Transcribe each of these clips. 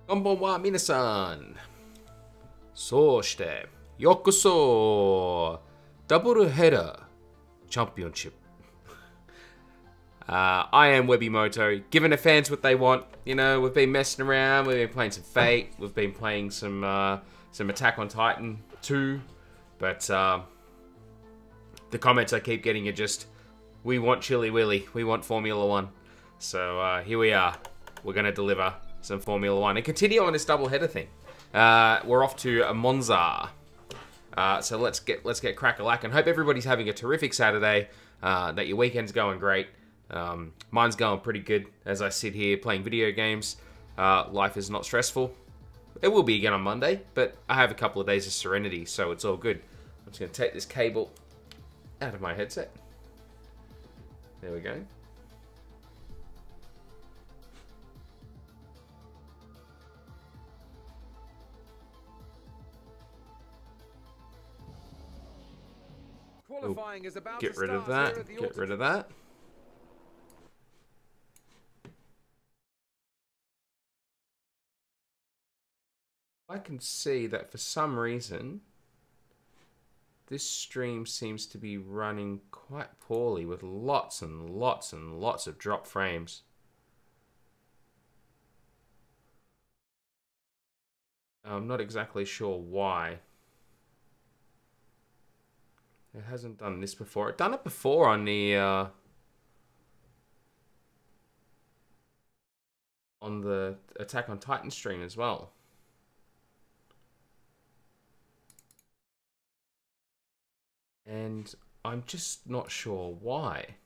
Konbanwa minasan. Soshite. Yokoso. Double header championship. I am Webimoto. Giving the fans what they want. You know, we've been messing around. We've been playing some Fate. We've been playing some Attack on Titan 2. But the comments I keep getting are just, we want Chili Willy. We want Formula 1. So here we are. We're going to deliver some Formula 1 and continue on this double header thing. We're off to Monza. So let's get crack-a-lack and hope everybody's having a terrific Saturday. That your weekend's going great. Mine's going pretty good as I sit here playing video games. Life is not stressful. It will be again on Monday, but I have a couple of days of serenity, so it's all good. I'm just going to take this cable out of my headset. There we go. Qualifying is about Get to rid of start that. here at the Get rid of that. I can see that for some reason this stream seems to be running quite poorly with lots and lots and lots of drop frames. I'm not exactly sure why. It hasn't done this before. It's done it before on the Attack on Titan stream as well. And I'm just not sure why.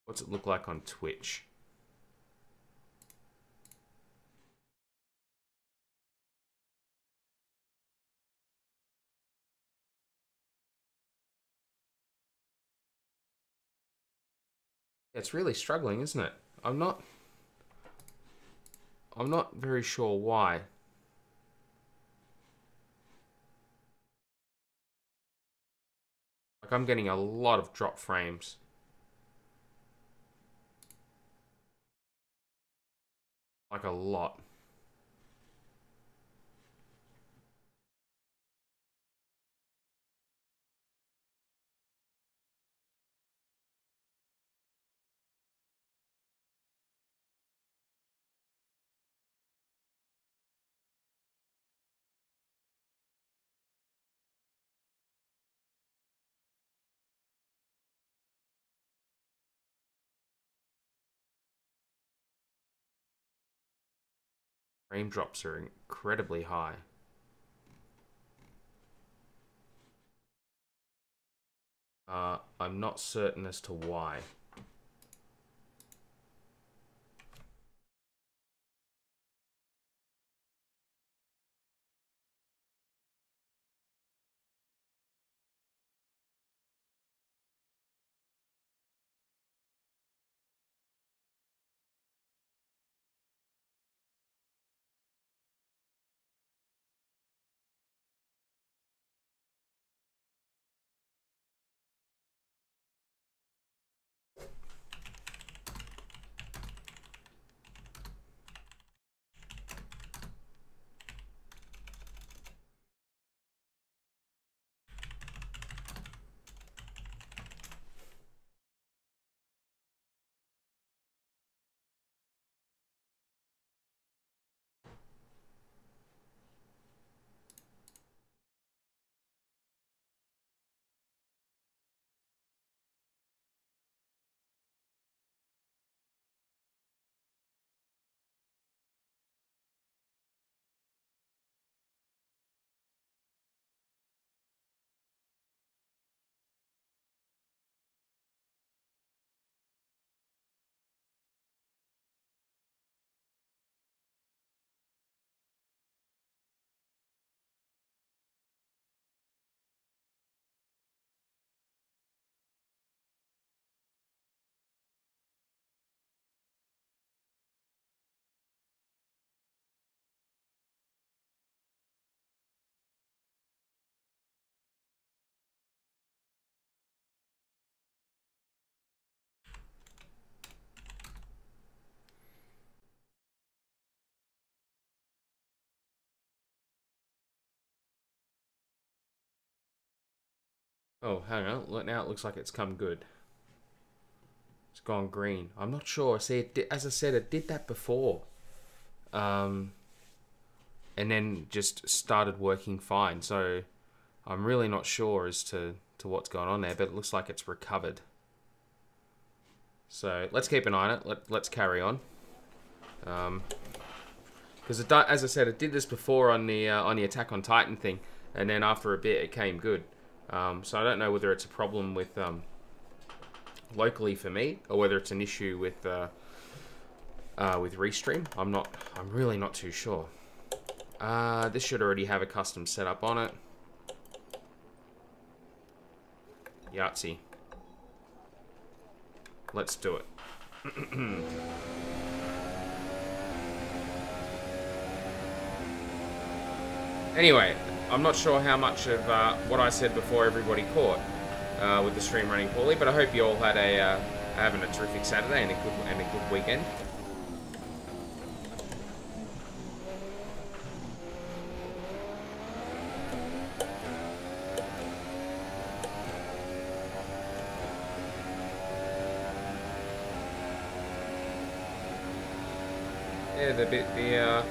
What's it look like on Twitch? It's really struggling, isn't it? I'm not very sure why. Like, I'm getting a lot of drop frames. Like a lot. Frame drops are incredibly high. I'm not certain as to why. Oh, hang on. Now it looks like it's come good. It's gone green. I'm not sure. See, as I said, it did that before. And then just started working fine. So I'm really not sure as to what's going on there, but it looks like it's recovered. So let's keep an eye on it. Let's carry on. Because as I said, it did this before on the Attack on Titan thing, and then after a bit it came good. So I don't know whether it's a problem with locally for me, or whether it's an issue with Restream. I'm really not too sure. This should already have a custom setup on it. Yahtzee. Let's do it. Anyway, I'm not sure how much of what I said before everybody caught with the stream running poorly, but I hope you all had having a terrific Saturday and a good weekend. Yeah,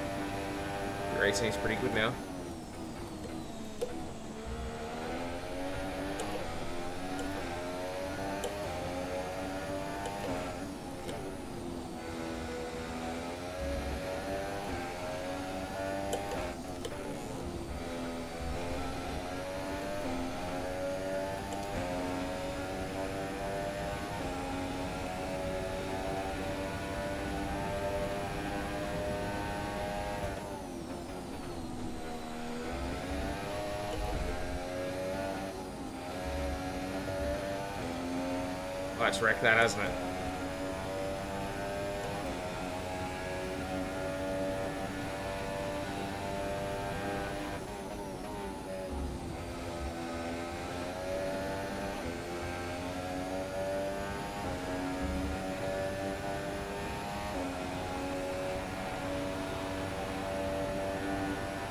the racing is pretty good now. Let's wreck that, hasn't it?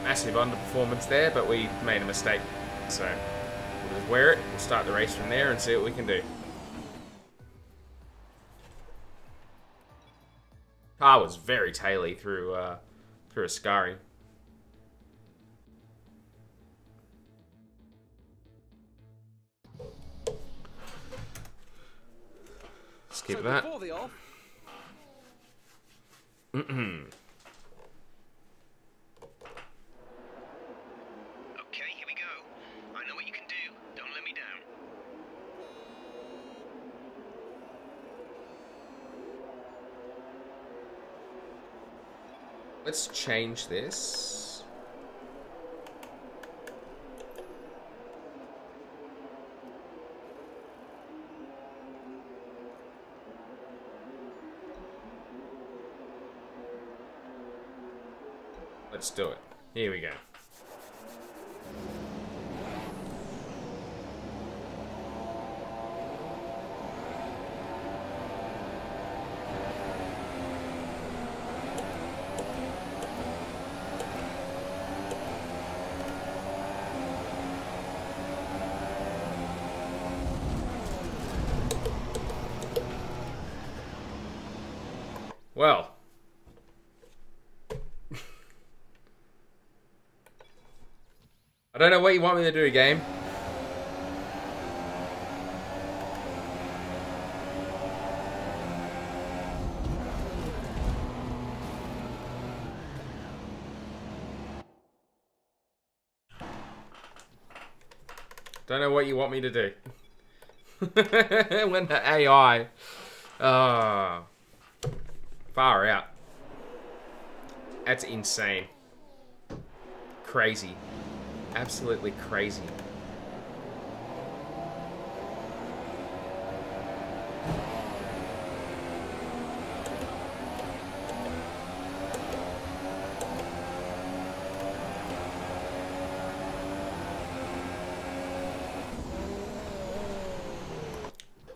Massive underperformance there, but we made a mistake. So we'll just wear it, we'll start the race from there and see what we can do. Car was very taily through Ascari. Skip that. Let's change this. Let's do it. Here we go. Well, I don't know what you want me to do, game. Don't know what you want me to do. When the AI... far out. That's insane. Crazy. Absolutely crazy.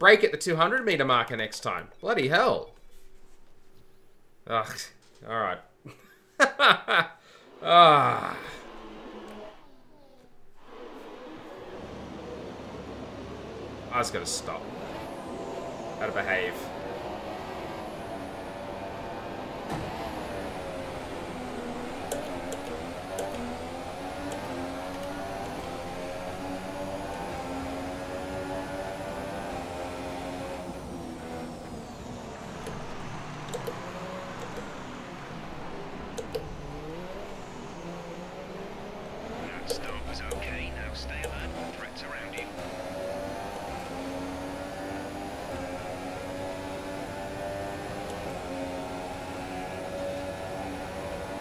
Break at the 200 meter marker next time. Bloody hell. Ugh. Alright. I was gonna stop. How to behave.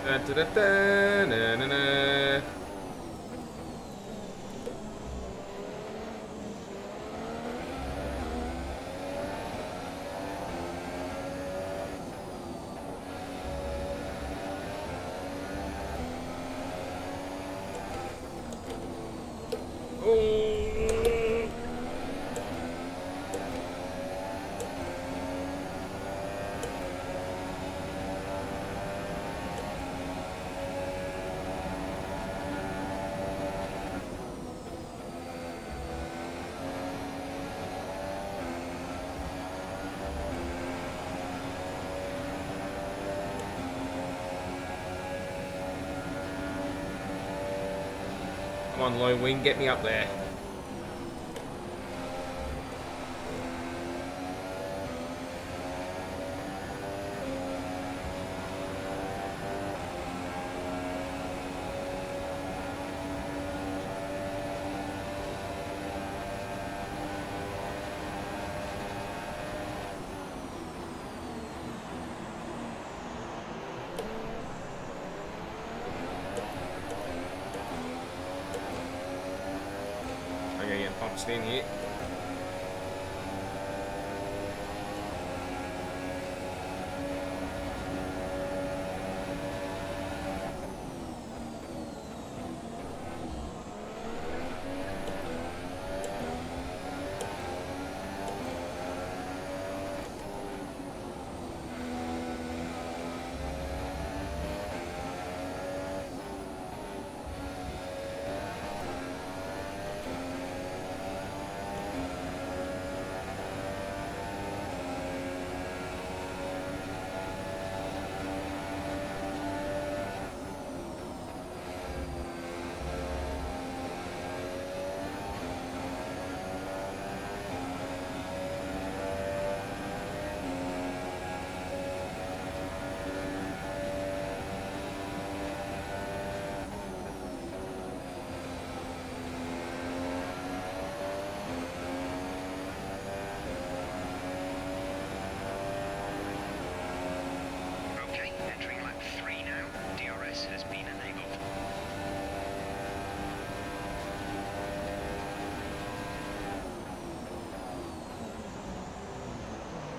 Da, da, da, na, na, na. Oh. Come on, Lone Wing, get me up there. Pumped in here.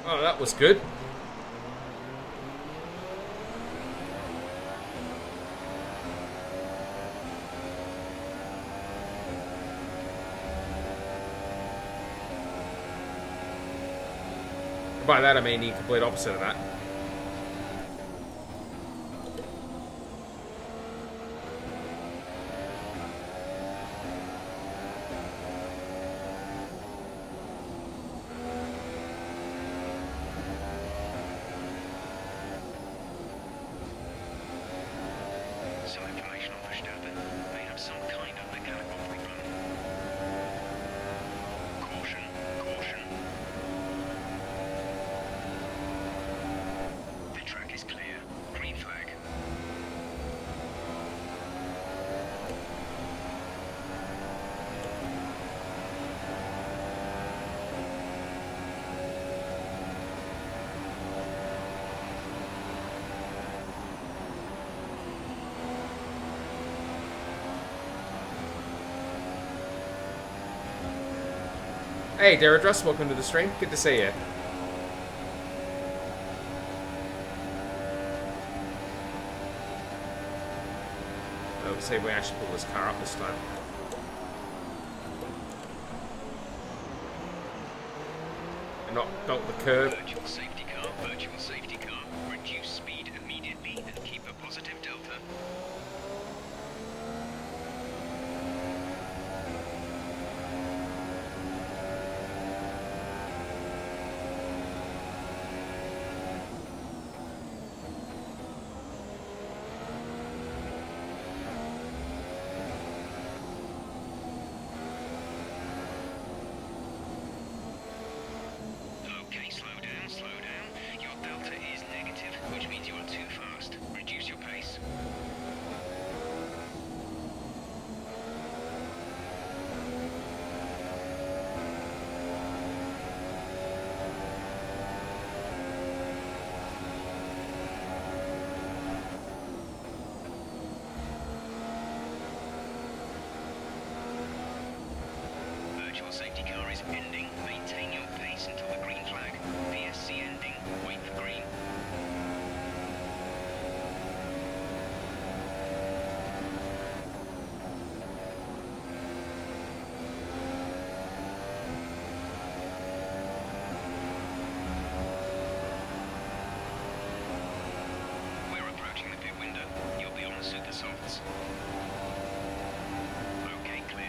Oh, that was good. By that I mean the complete opposite of that. Hey, Deirdre, welcome to the stream. Good to see you. Let's see if we actually pull this car up this time. And not the curb. Virtual safety car, virtual safety car. Reduce speed immediately and keep a positive delta. Your safety car is ending. Maintain your pace until the green flag. VSC ending. Wait for green. We're approaching the pit window. You'll be on the super softs. Okay, clear.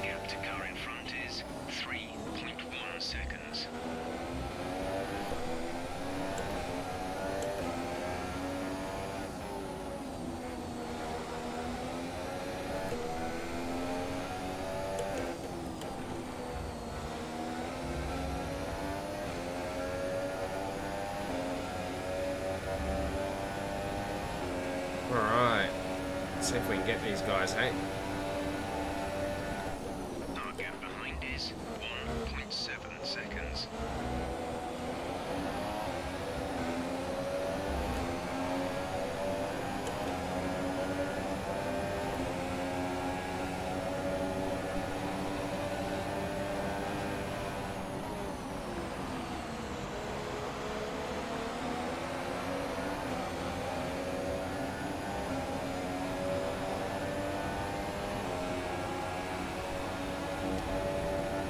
Gap to car in front is 3.1 seconds. Alright. Let's see if we can get these guys, hey? Our gap behind is 1.7 seconds.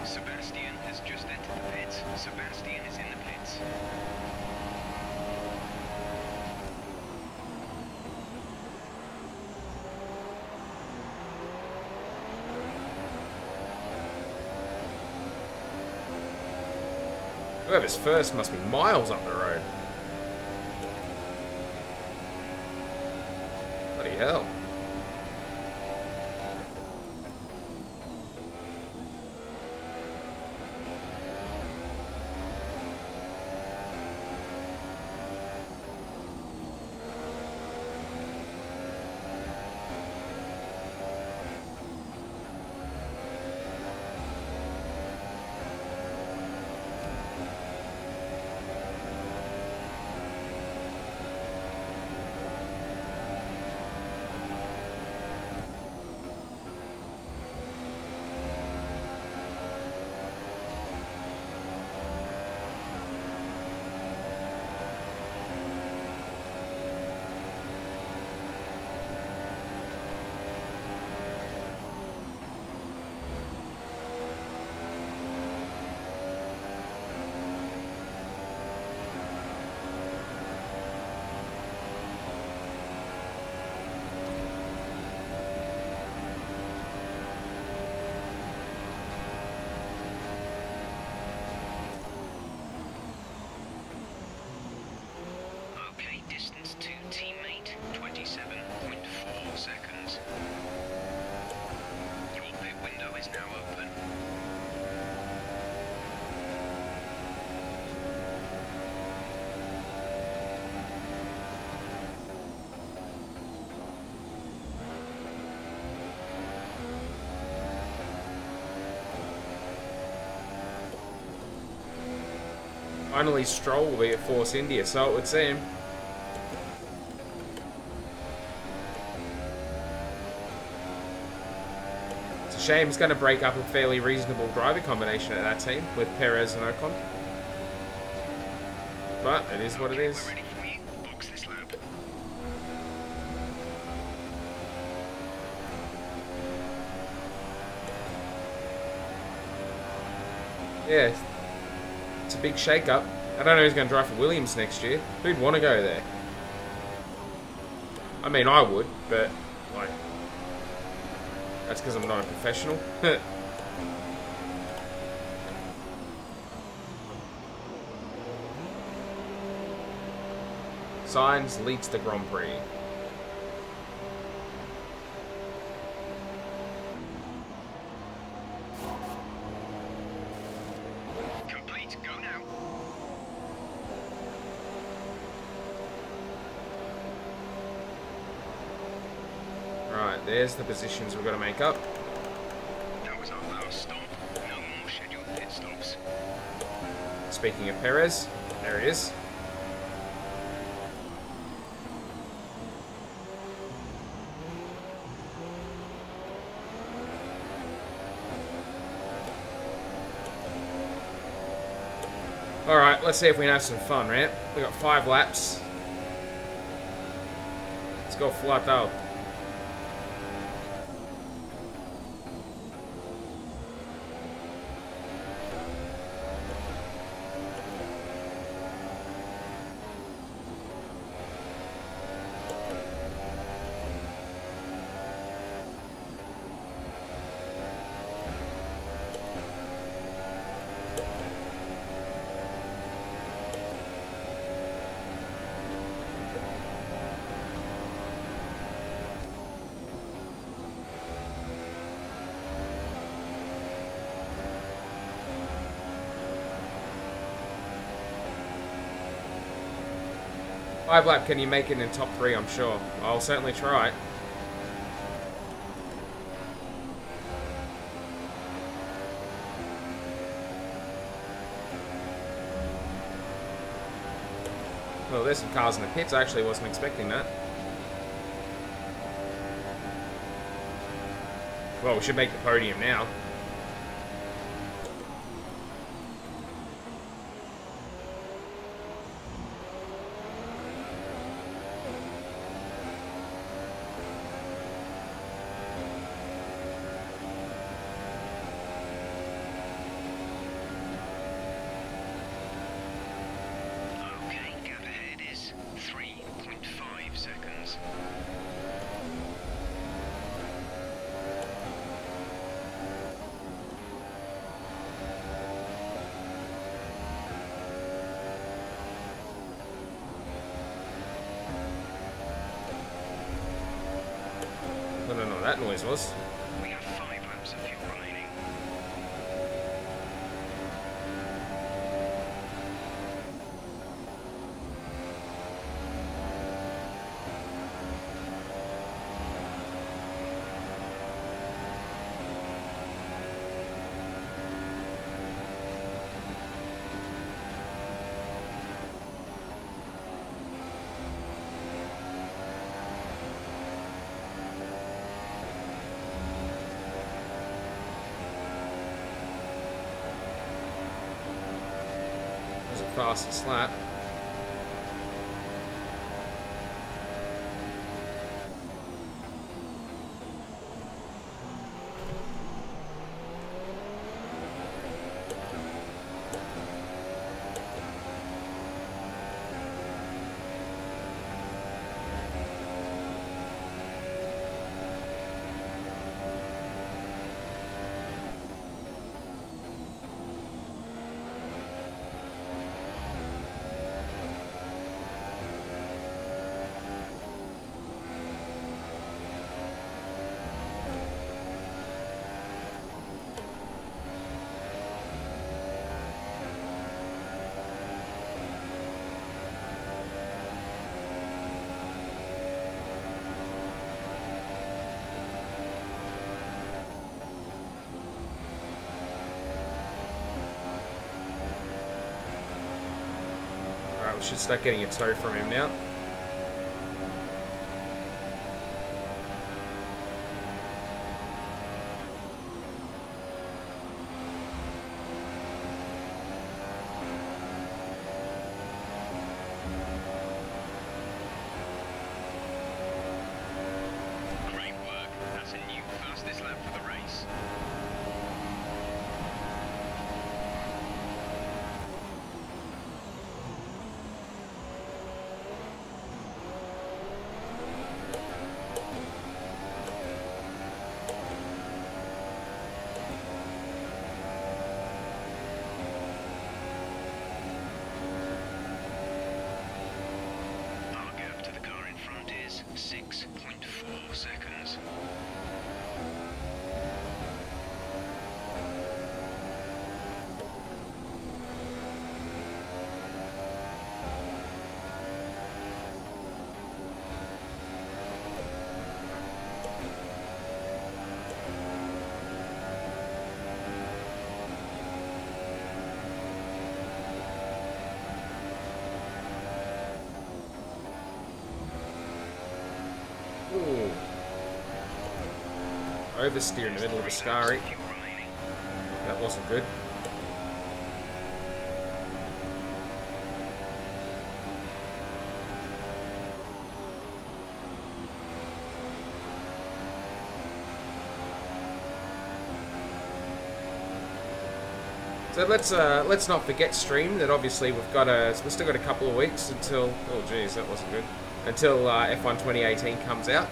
Sebastian has just entered the pits. Sebastian is in the pits. Whoever's first must be miles up the road. Bloody hell. Okay, distance to teammate 27.4 seconds. Your pit window is now open. Finally, Stroll will be at Force India, so it would seem. It's a shame it's going to break up a fairly reasonable driver combination at that team with Perez and Ocon. But it is what it is. We're ready for you. Box this lap. Yeah, it's a big shake-up. I don't know who's going to drive for Williams next year. Who'd want to go there? I mean, I would, but, like, that's because I'm not a professional. Sainz leads the Grand Prix. Complete. Go now. Alright, there's the positions we've got to make up. That was our last stop. No more scheduled pit stops. Speaking of Perez, there he is. Alright, let's see if we can have some fun, right? We got 5 laps. Let's go flat out. Five lap, can you make it in top 3? I'm sure. I'll certainly try. Well, there's some cars in the pits. I actually wasn't expecting that. Well, we should make the podium now. Okay, gap ahead is 3.5 seconds. I don't know what that noise was. We have 5 laps of fuel remaining. It was a fastest lap. Alright, we should start getting a tow from him now. Great work. That's a new fastest lap for the race. Ooh. Oversteer in the middle of Ascari. That wasn't good. So let's not forget, stream, that obviously we've still got a couple of weeks until, oh geez, that wasn't good, until F1 2018 comes out.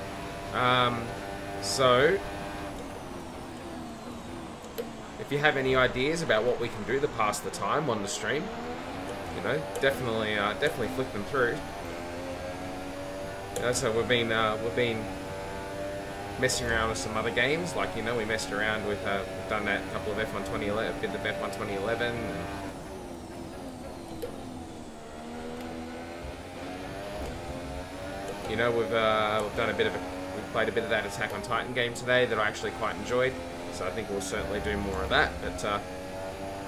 So if you have any ideas about what we can do to pass the time on the stream, you know, definitely flick them through. You know, so we've been messing around with some other games, like, you know, we messed around with, we've done that couple of F1 2011, bit of F1 2011. You know, we've done a bit of we've played a bit of that Attack on Titan game today that I actually quite enjoyed. So I think we'll certainly do more of that. But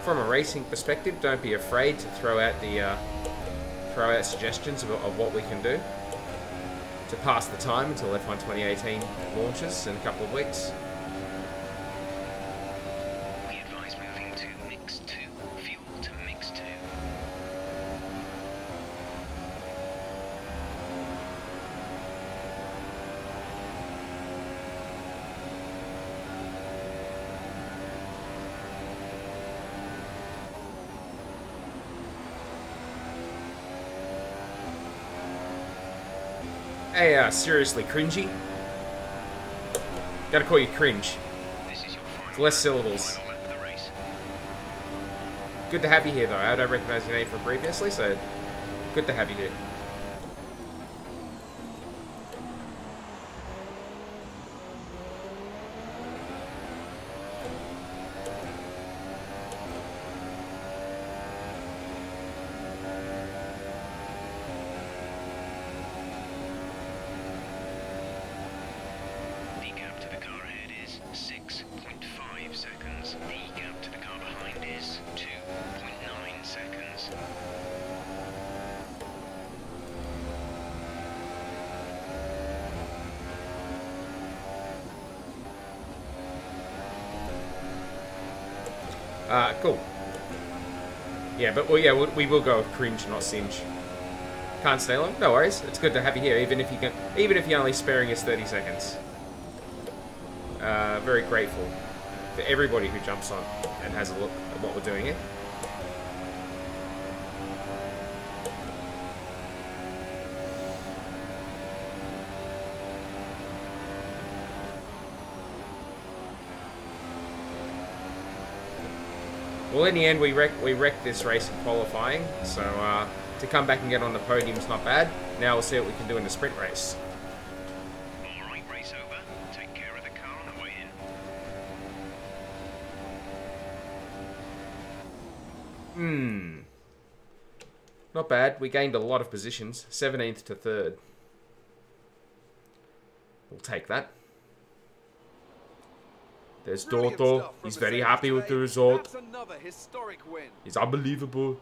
from a racing perspective, don't be afraid to throw out suggestions of what we can do to pass the time until F1 2018 launches in a couple of weeks. We advise moving to mix 2. Fuel to mix 2. Hey, seriously, cringy? Gotta call you cringe. This is your final It's less syllables. lap of the race. Good to have you here, though. I don't recognise your name from previously, so good to have you here. The gap to the car ahead is 6.5 seconds. The gap to the car behind is 2.9 seconds. Cool. Yeah, but well, yeah, we will go with cringe, not singe. Can't stay long? No worries. It's good to have you here, even if you're only sparing us 30 seconds. Very grateful for everybody who jumps on and has a look at what we're doing here. Well, in the end, we wrecked this race in qualifying, so to come back and get on the podium is not bad. Now we'll see what we can do in the sprint race. Alright, race over. Take care of the car on the way in. Not bad. We gained a lot of positions. 17th to 3rd. We'll take that. There's Toto. He's very happy with the result. That's another historic win. He's unbelievable.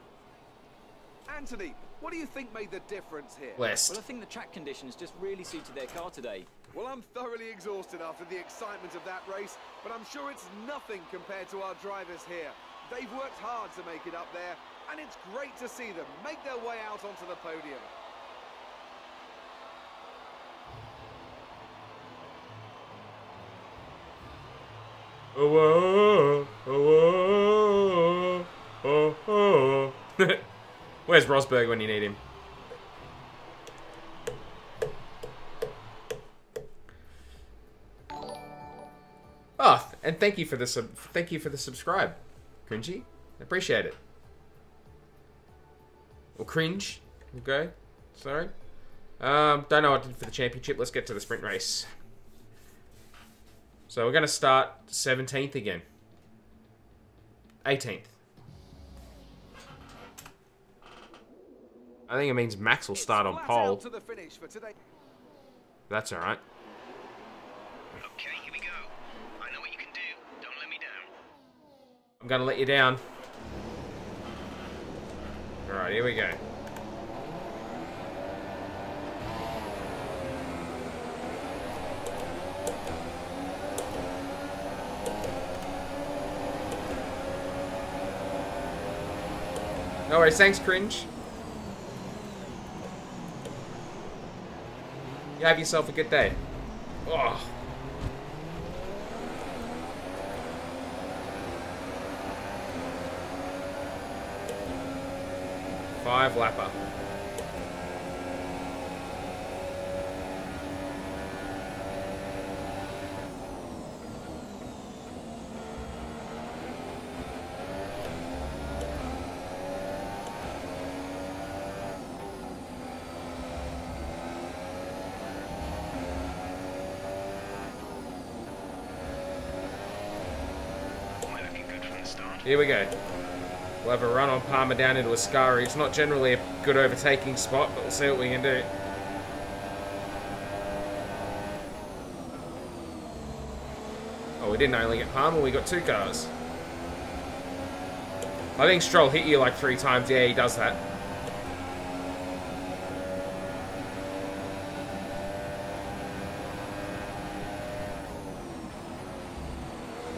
Anthony, what do you think made the difference here? Blessed. Well, I think the track conditions just really suited their car today. Well, I'm thoroughly exhausted after the excitement of that race, but I'm sure it's nothing compared to our drivers here. They've worked hard to make it up there, and it's great to see them make their way out onto the podium. Oh, oh, oh, oh, oh. Where's Rosberg when you need him? Oh, and thank you for the subscribe, Cringy. Appreciate it. Or cringe. Okay. Sorry. Don't know what to do for the championship. Let's get to the sprint race. So we're going to start 17th again. 18th. I think it means Max will start on pole. To the finish for today. That's alright. Okay, here we go. I know what you can do. Don't let me down. I'm going to let you down. Alright, here we go. No worries, thanks, Cringe. You have yourself a good day. Oh. Five lapper. Here we go. We'll have a run on Palmer down into Ascari. It's not generally a good overtaking spot, but we'll see what we can do. Oh, we didn't only get Palmer, we got 2 cars. I think Stroll hit you like 3 times. Yeah, he does that.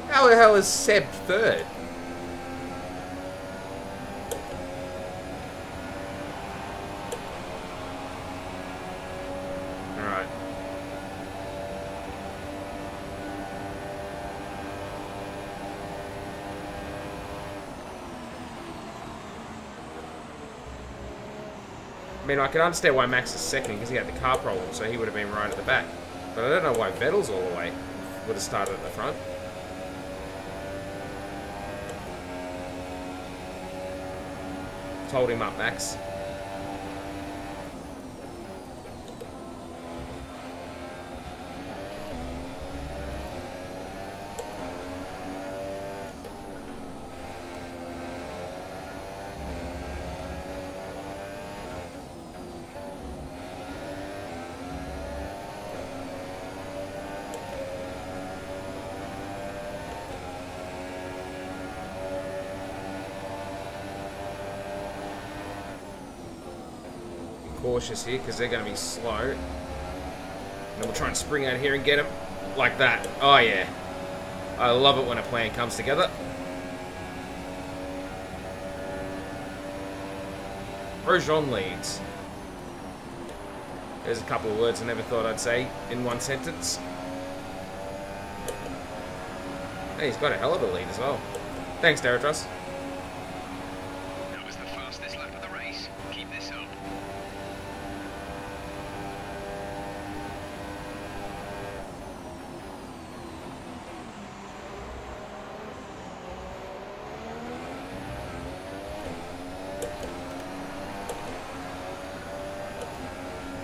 How the hell is Seb 3rd? I mean, I can understand why Max is second because he had the car problem, so he would have been right at the back. But I don't know why Vettel's all the way. Would have started at the front. Told him up, Max. Cautious here because they're going to be slow. And then we'll try and spring out here and get him like that. Oh yeah, I love it when a plan comes together. Grosjean leads. There's a couple of words I never thought I'd say in one sentence. Hey, he's got a hell of a lead as well. Thanks, Deratros. That was the fastest lap of the race. Keep this up.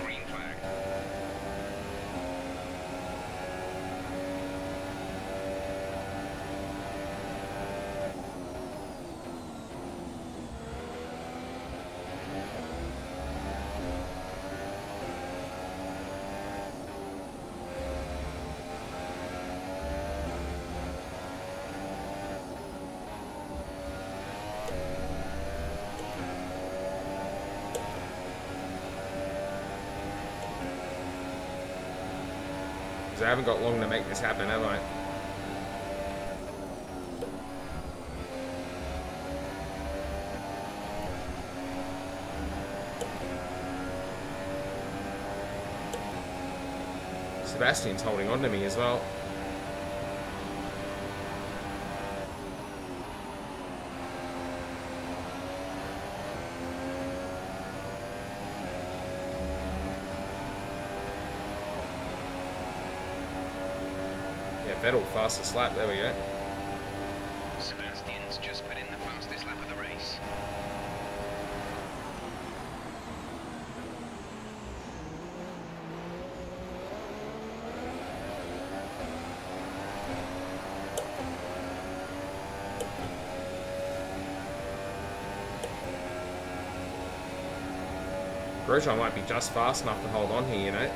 Green flag. I haven't got long to make this happen, have I? Sebastian's holding on to me as well. Vettel fastest lap, there we go. Sebastian's just put in the fastest lap of the race. Grosjean might be just fast enough to hold on here, you know.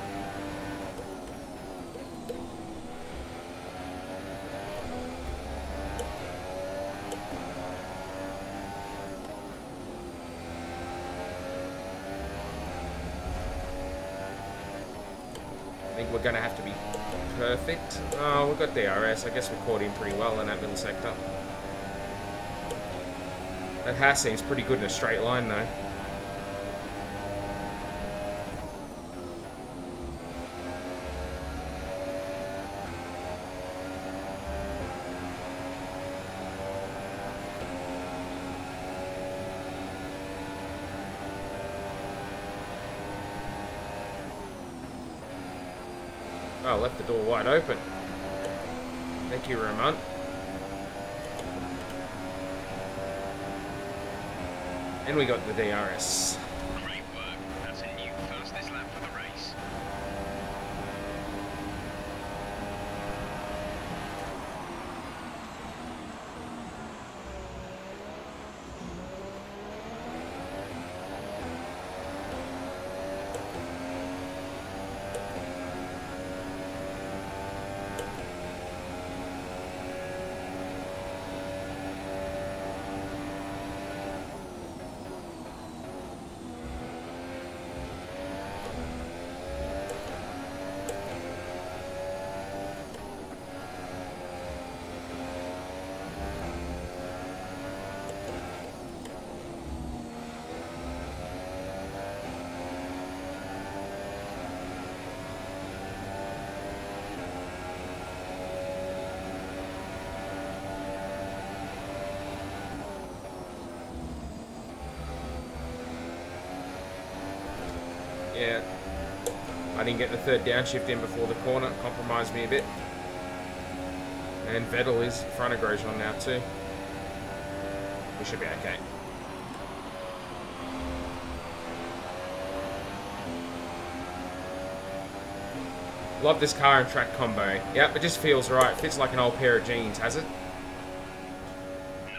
I think we're going to have to be perfect. Oh, we've got DRS. I guess we caught him pretty well in that middle sector. That Haas seems pretty good in a straight line, though. Oh, left the door wide open. Thank you, Roman. And we got the DRS. Great work. That's a new fastest lap for the race. Yeah. I didn't get the third downshift in before the corner. Compromised me a bit. And Vettel is in front of Grosjean now too. We should be okay. Love this car and track combo. Yep, it just feels right. Fits like an old pair of jeans, has it?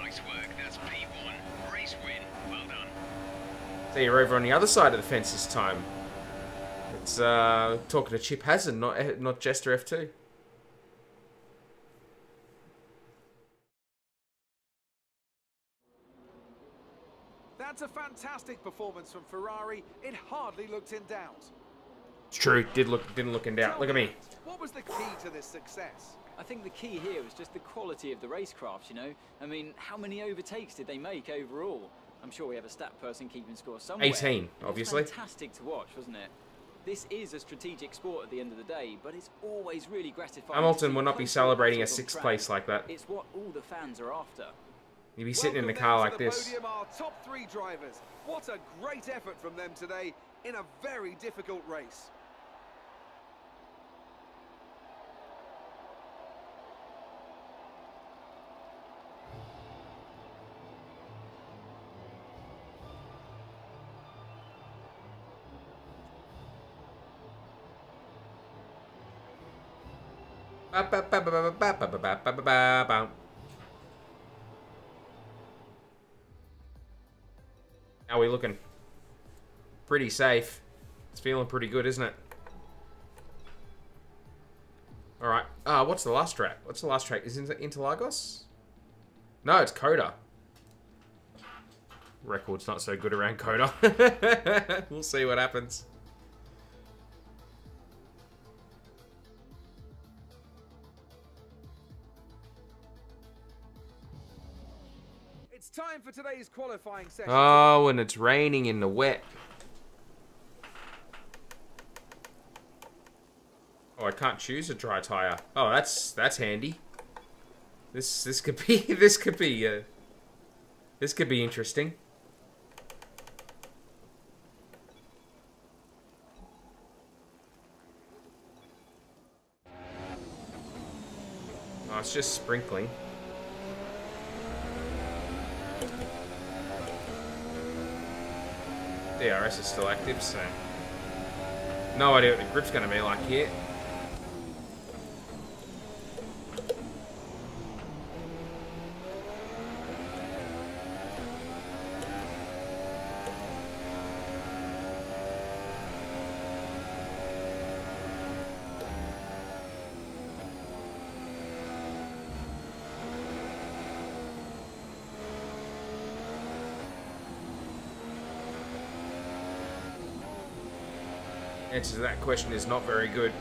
Nice work. That's P1. Race win. Well done. So you're over on the other side of the fence this time. It's talking to Chip Hazard, not Jester F2. That's a fantastic performance from Ferrari. It hardly looked in doubt. It's true. Didn't look in doubt. Look at me. What was the key to this success? I think the key here was just the quality of the racecraft, you know? I mean, how many overtakes did they make overall? I'm sure we have a stat person keeping score somewhere. 18, obviously. It was fantastic to watch, wasn't it? This is a strategic sport at the end of the day, but it's always really gratifying. Hamilton will to not be see celebrating a close sixth on place track. like that. It's what all the fans are after. You'd be sitting in the Welcome car then like to the this. podium, our top three drivers. What a great effort from them today in a very difficult race. How are we looking? Pretty safe. It's feeling pretty good, isn't it? Alright. What's the last track? What's the last track? Is it Interlagos? No, it's Coda. Record's not so good around Coda. We'll see what happens. It's time for today's qualifying session. Oh, and it's raining in the wet. Oh, I can't choose a dry tire. Oh, that's handy. This could be this could be interesting. Oh, it's just sprinkling. DRS is still active, so no idea what the grip's going to be like here. Answer to that question is not very good.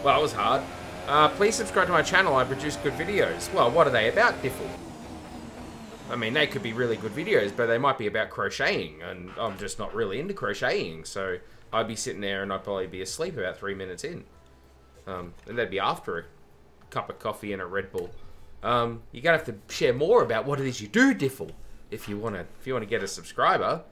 Well, it was hard. Please subscribe to my channel. I produce good videos. Well, what are they about, Diffle? I mean, they could be really good videos, but they might be about crocheting, and I'm just not really into crocheting, so I'd be sitting there and I'd probably be asleep about 3 minutes in. And that'd be after a cup of coffee and a Red Bull. You're gonna have to share more about what it is you do, Diffle, if you wanna get a subscriber.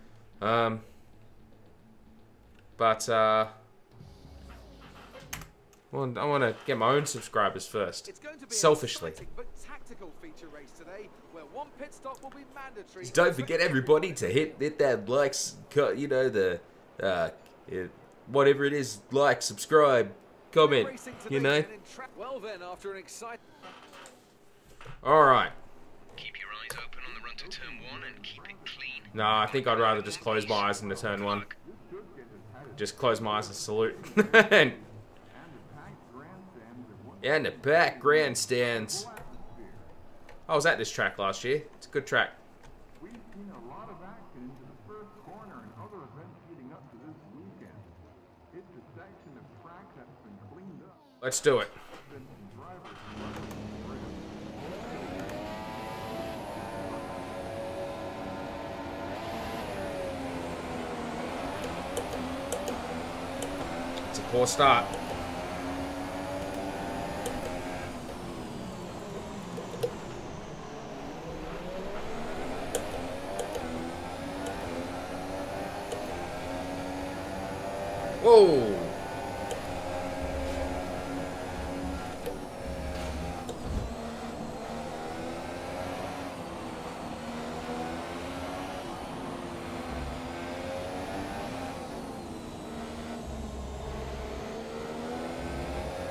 Well, I want to get my own subscribers first. It's going to be selfishly. an exciting but tactical feature race today, where one pit stop will be mandatory. Just don't forget, everybody, to hit that likes, you know, the whatever it is, like, subscribe, comment, you know. Well then, after an exciting... All right. Keep your eyes open on the run to turn 1 and keep it clean. No, I think I'd rather just close my eyes into turn 1. Just close my eyes and salute. And the back grandstands. I was at this track last year. It's a good track. We've seen a lot of action into the first corner and other events leading up to this weekend. It's a section of track that's been cleaned up. Let's do it. It's a poor start. Whoa!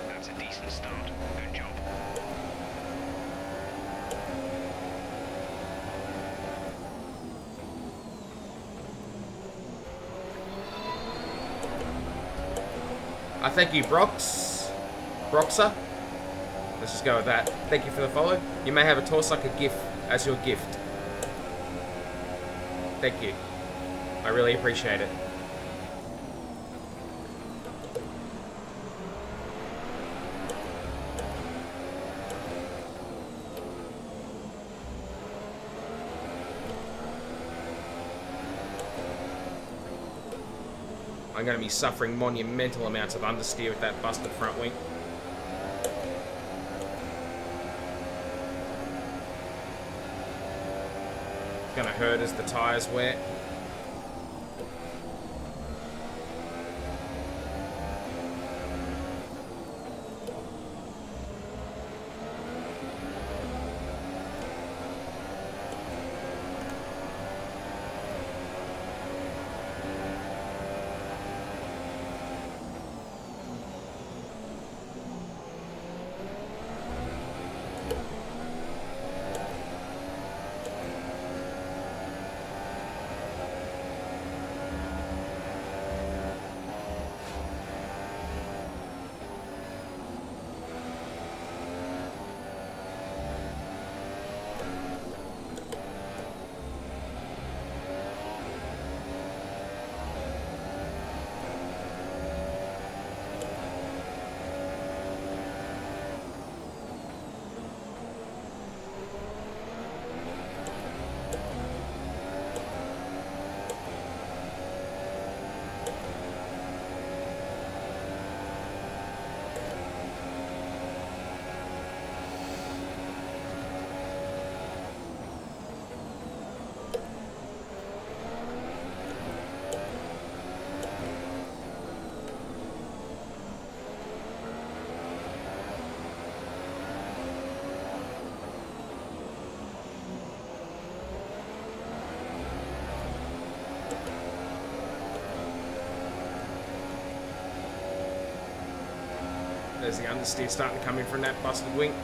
That's a decent start. Good job. I thank you, Broxer. Let's just go with that. Thank you for the follow. You may have a Torsucker GIF as your gift. Thank you. I really appreciate it. I'm going to be suffering monumental amounts of understeer with that busted front wing. It's going to hurt as the tyres wear. There's the understeer starting to come in from that busted wing.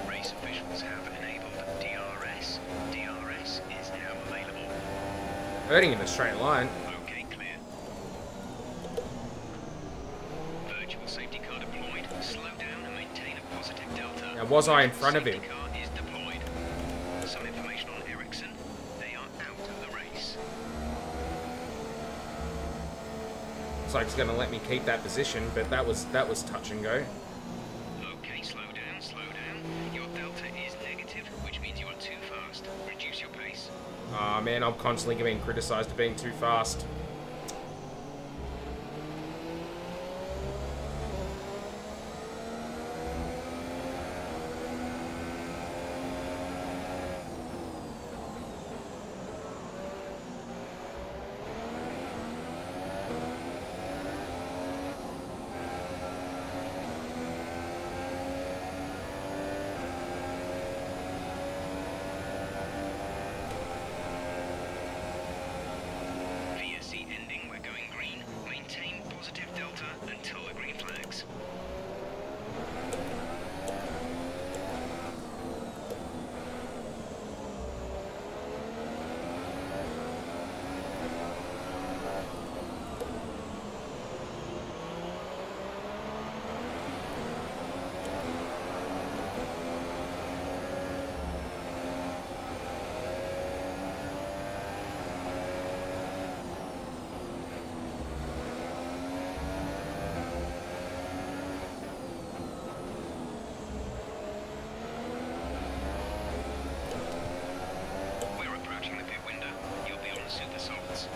Race officials have enabled DRS. DRS is now available. Hurting in a straight line. Okay, clear. Virtual safety car deployed. Slow down and maintain a positive delta. Now, was I in front of him? Safety car is deployed. looks like it's going to let me keep that position, but that was touch and go. Okay, slow down, slow down. Your delta is negative, which means you are too fast. Reduce your pace. Ah, man, I'm constantly being criticised for being too fast. VSC ending, we're going green. Maintain positive delta until the green flags. We're approaching the pit window. You'll be on the super salts.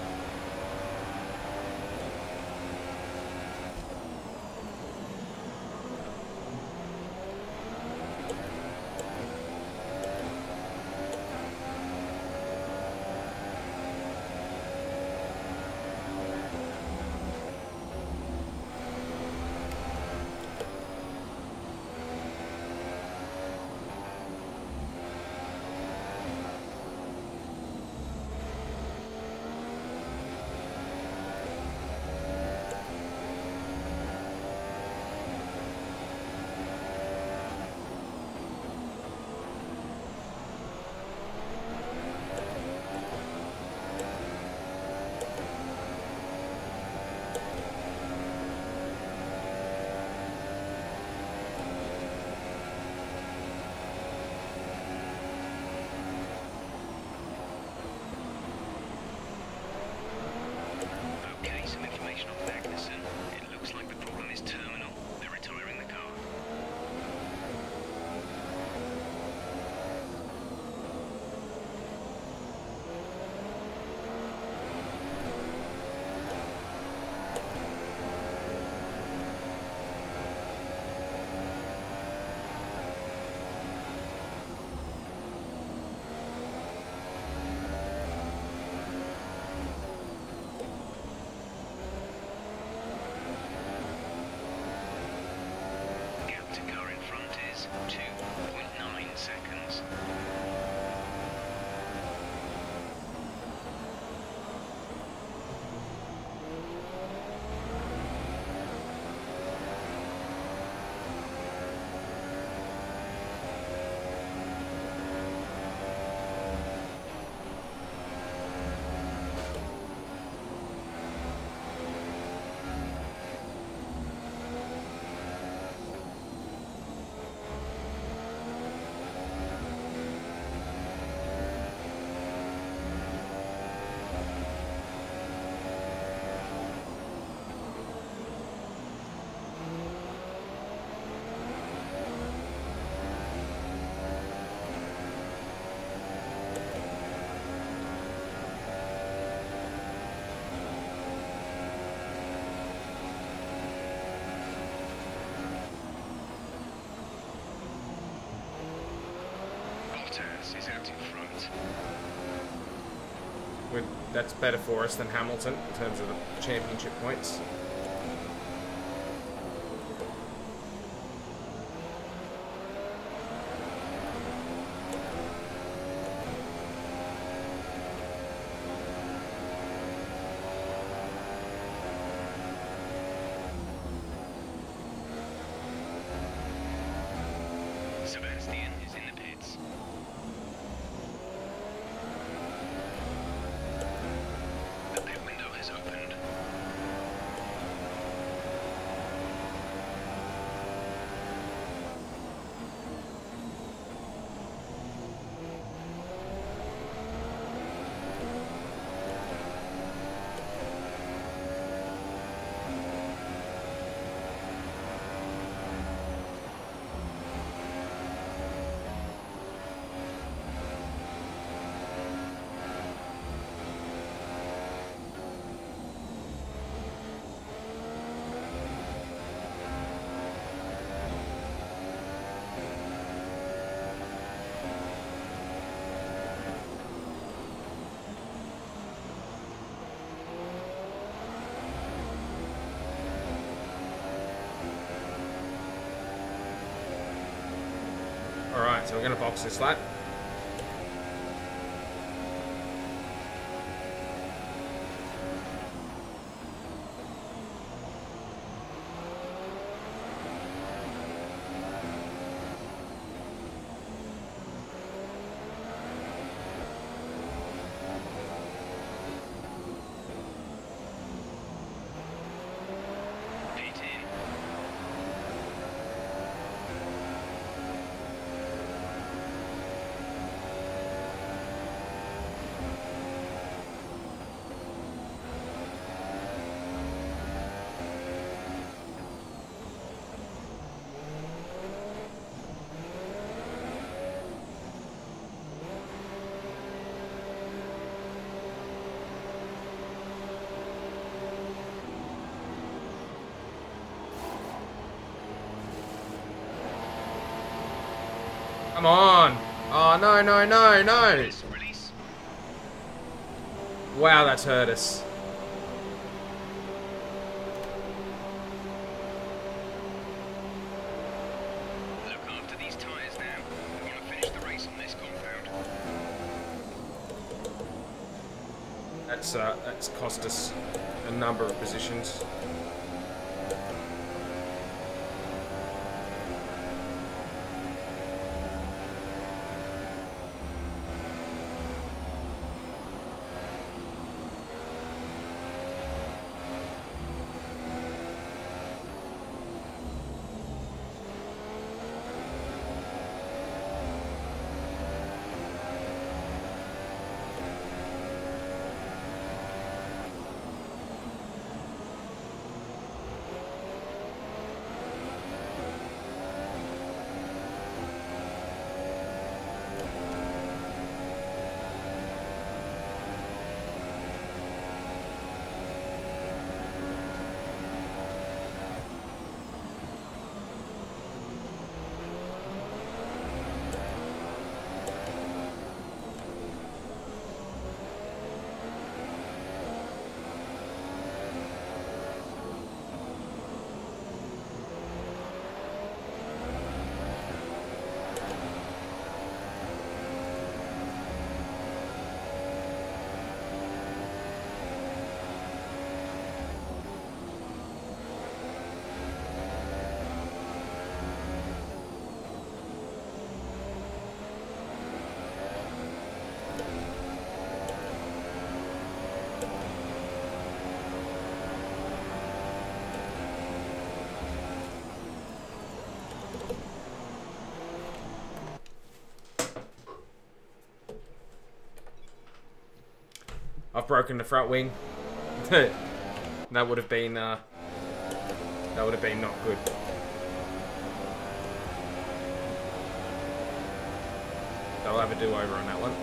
Okay, some information on Magnussen. It looks like the problem is terminal. They're retiring the car. Gap to car in front is 2.9 seconds. Bottas is out in front. That's better for us than Hamilton in terms of the championship points. Sebastian is in the pits. The pit window has opened. So we're going to box this lap. Pit in. Come on. Oh, no, no, no, no. Release, release. Wow, that's hurt us. Look after these tyres now. We want to finish the race on this compound. That's cost us a number of positions. I've broken the front wing. That would have been not good. They'll have a do-over on that one.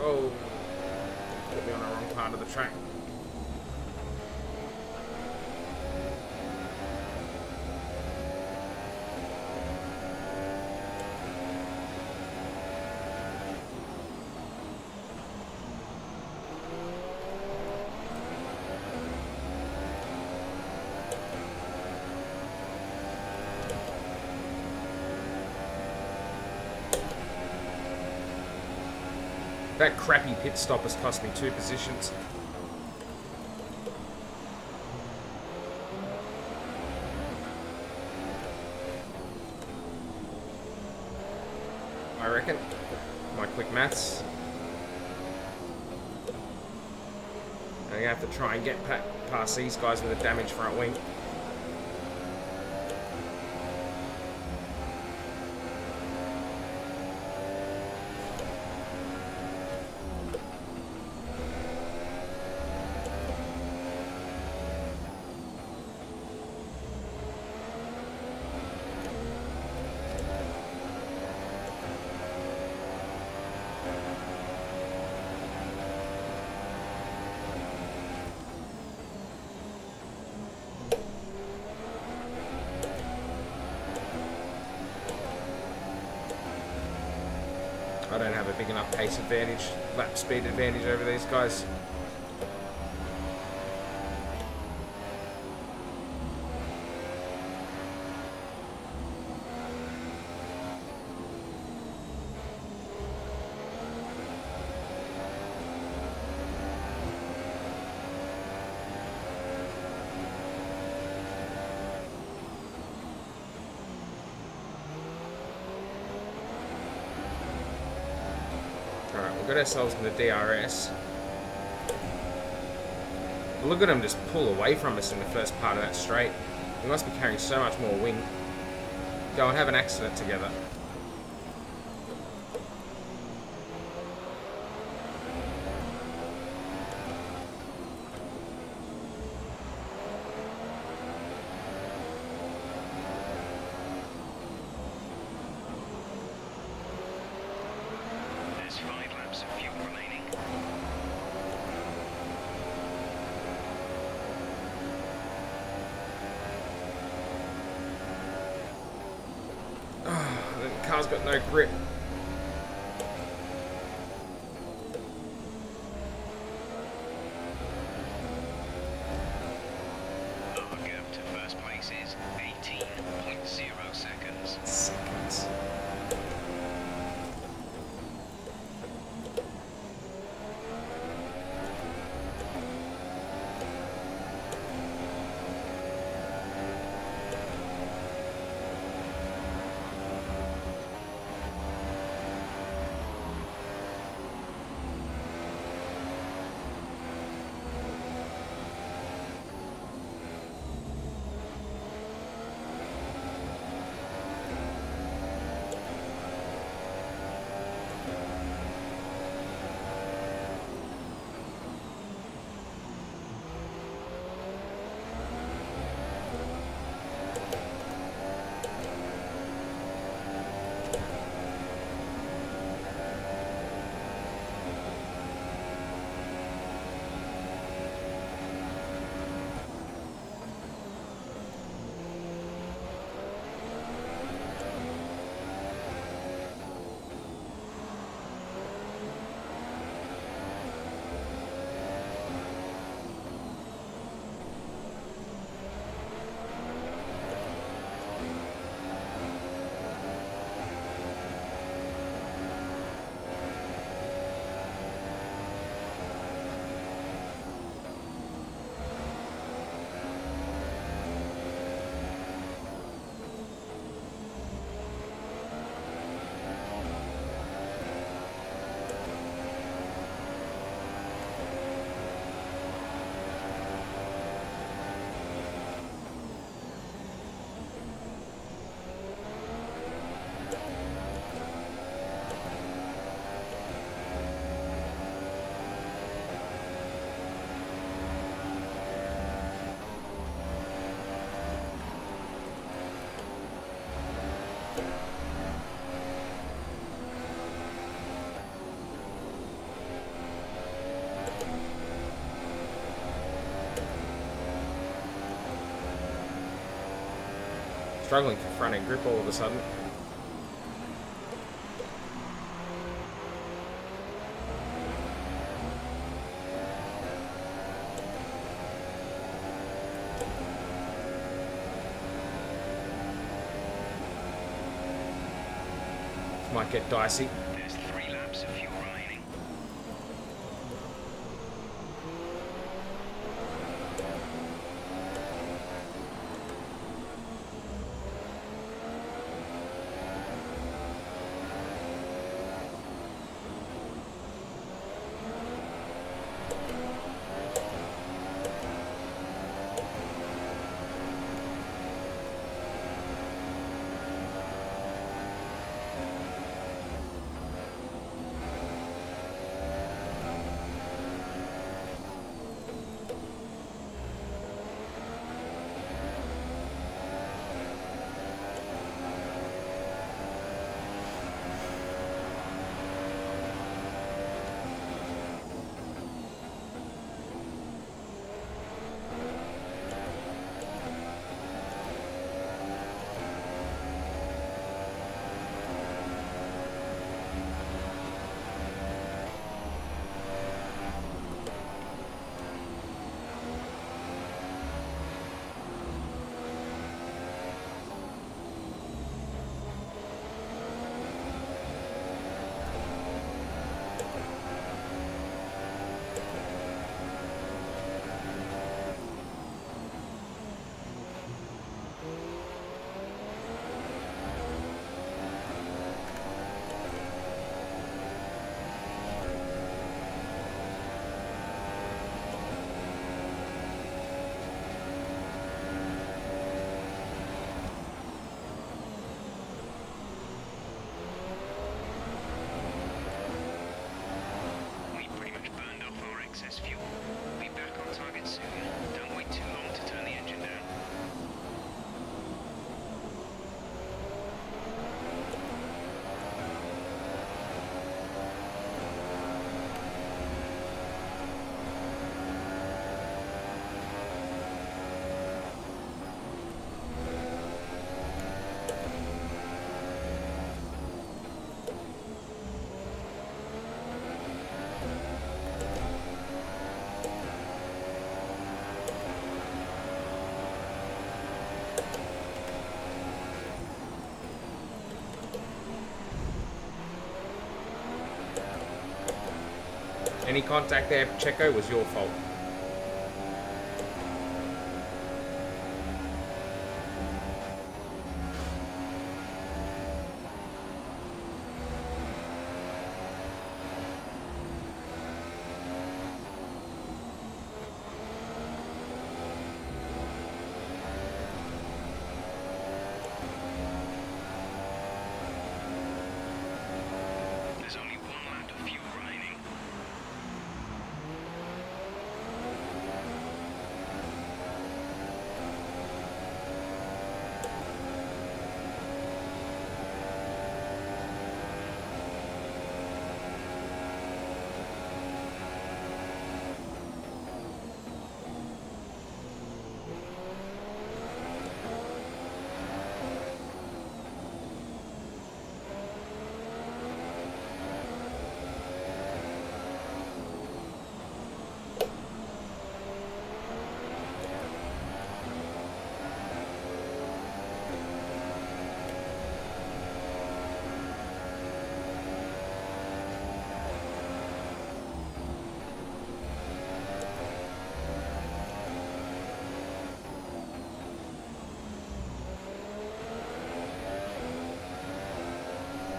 Oh, put me on the wrong part of the track. That crappy pit stop has cost me 2 positions. I reckon. My quick maths. I'm gonna have to try and get past these guys with a damaged front wing. I don't have a big enough pace advantage, lap speed advantage over these guys. Alright, we've got ourselves in the DRS. Look at him just pull away from us in the first part of that straight. We must be carrying so much more wing. Go and have an accident together. There's 5 laps of fuel remaining. The car's got no grip. Our gap to first place is 18.0 seconds. Seconds. Struggling for front end grip all of a sudden. This might get dicey. There's 3 laps of fuel remaining. Any contact there, Checo, was your fault. There's only one lap of fuel remaining.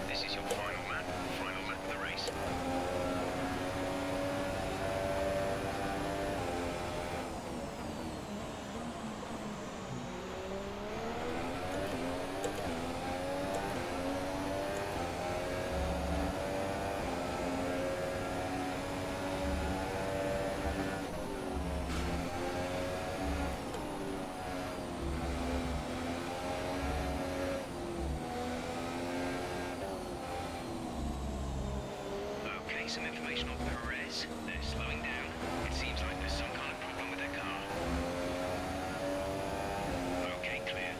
This is your final lap of the race. Okay, some information on Perez. They're slowing down. It seems like there's some kind of problem with their car. Okay, clear.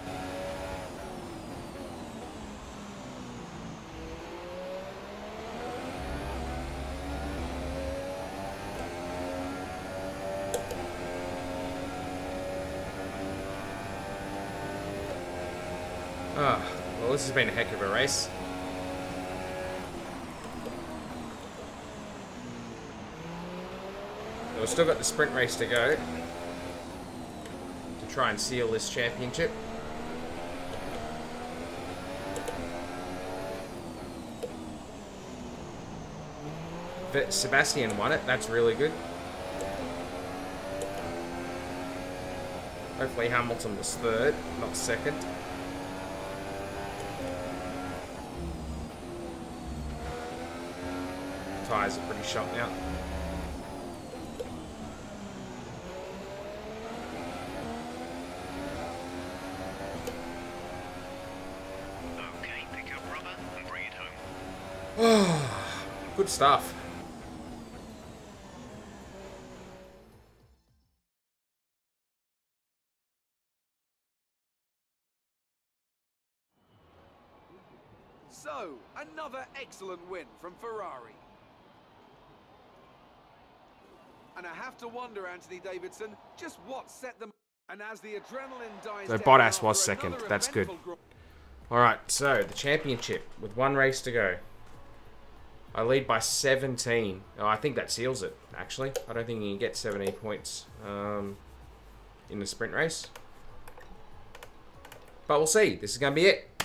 Ah, well, this has been a heck of a race. We've still got the sprint race to go to try and seal this championship. But Sebastian won it, that's really good. Hopefully Hamilton was third, not second. Tyres are pretty shot now. Okay, pick up rubber and bring it home. Good stuff. So, another excellent win from Ferrari. And I have to wonder, Anthony Davidson, just what set them... And as the adrenaline dies So down Bottas after was second. another That's good. eventful Alright, so the championship with one race to go. I lead by 17. Oh, I think that seals it, actually. I don't think you can get 17 points in the sprint race. But we'll see. This is going to be it.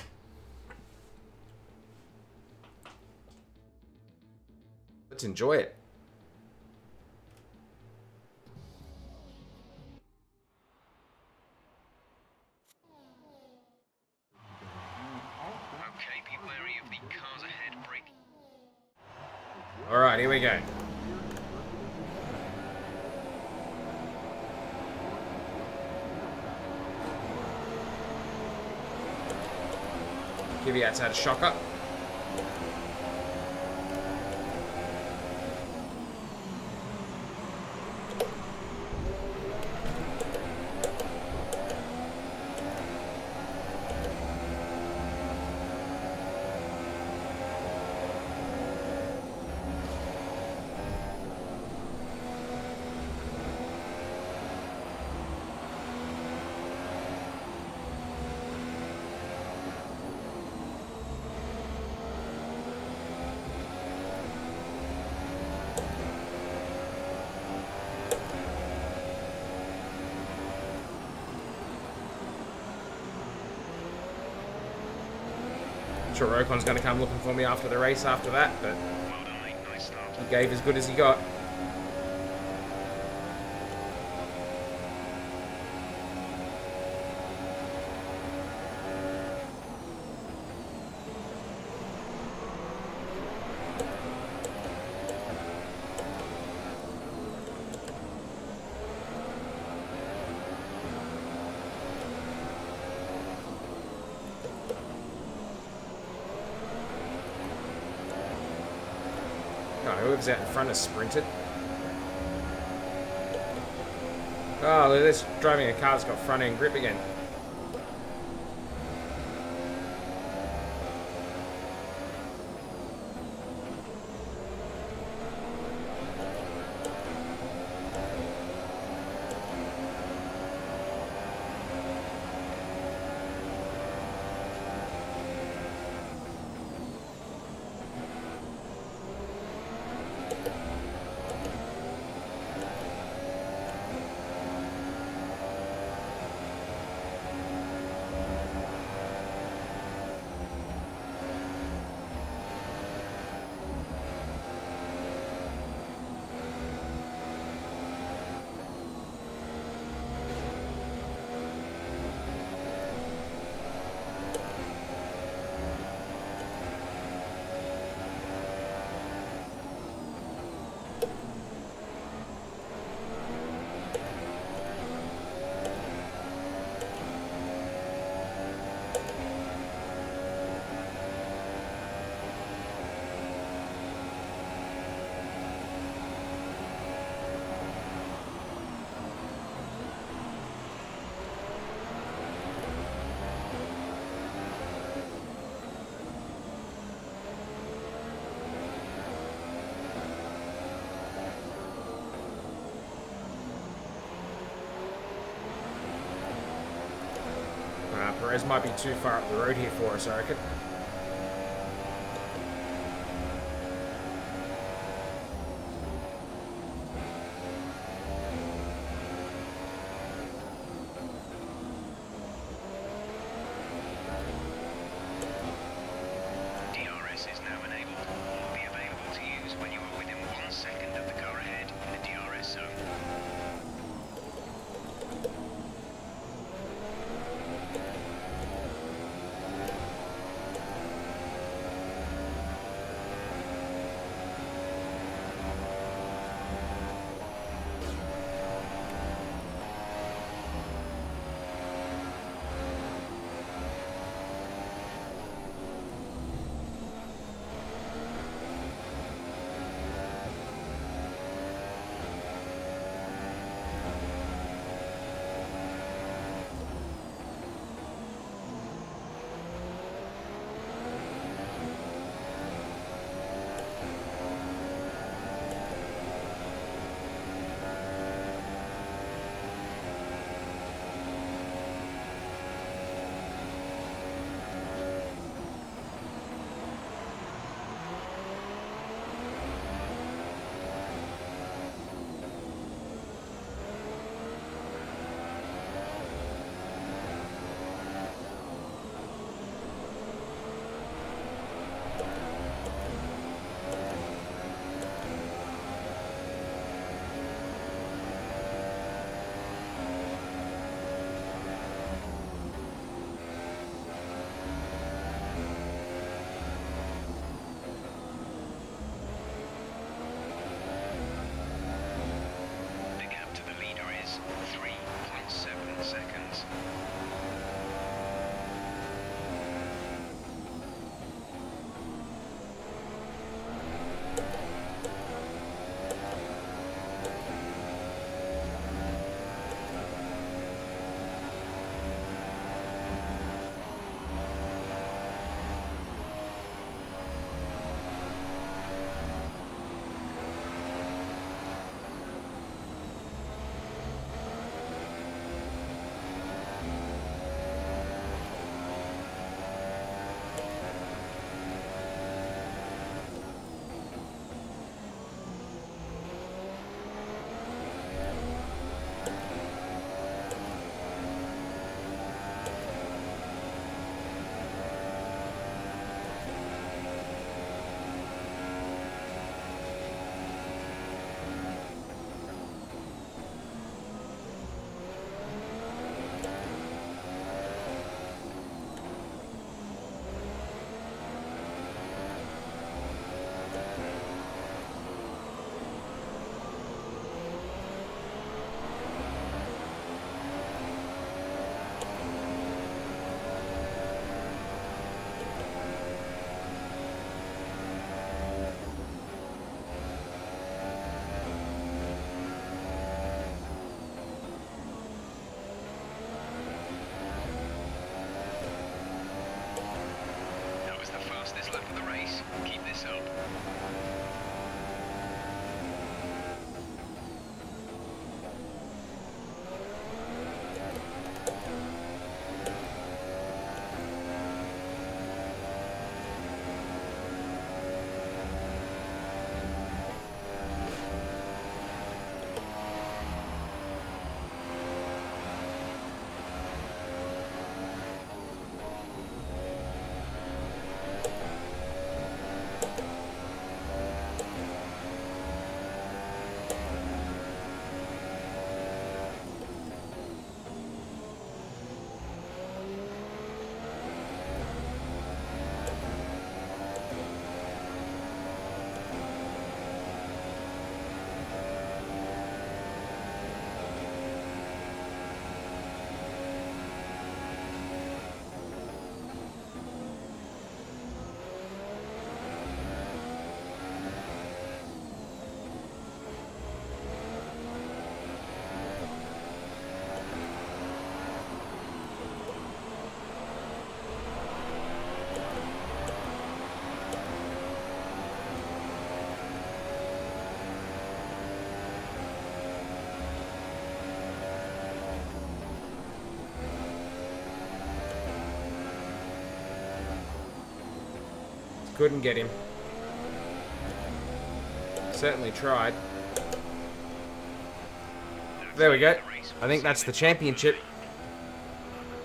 Let's enjoy it. Okay, be wary of the cars ahead. Brake. Alright, here we go. Kvyat's had a shocker. I'm sure Ocon's going to come looking for me after the race after that, but Well done, mate. Nice start. he gave as good as he got. No, whoever's out in front has sprinted. Oh, look at this. Driving a car that's got front end grip again. Perez might be too far up the road here for us, I reckon. DRS is now enabled. Will be available to use when you are within 1 second of the car ahead in the DRS zone. race. Keep this up. Couldn't get him. Certainly tried. There we go. I think that's the championship.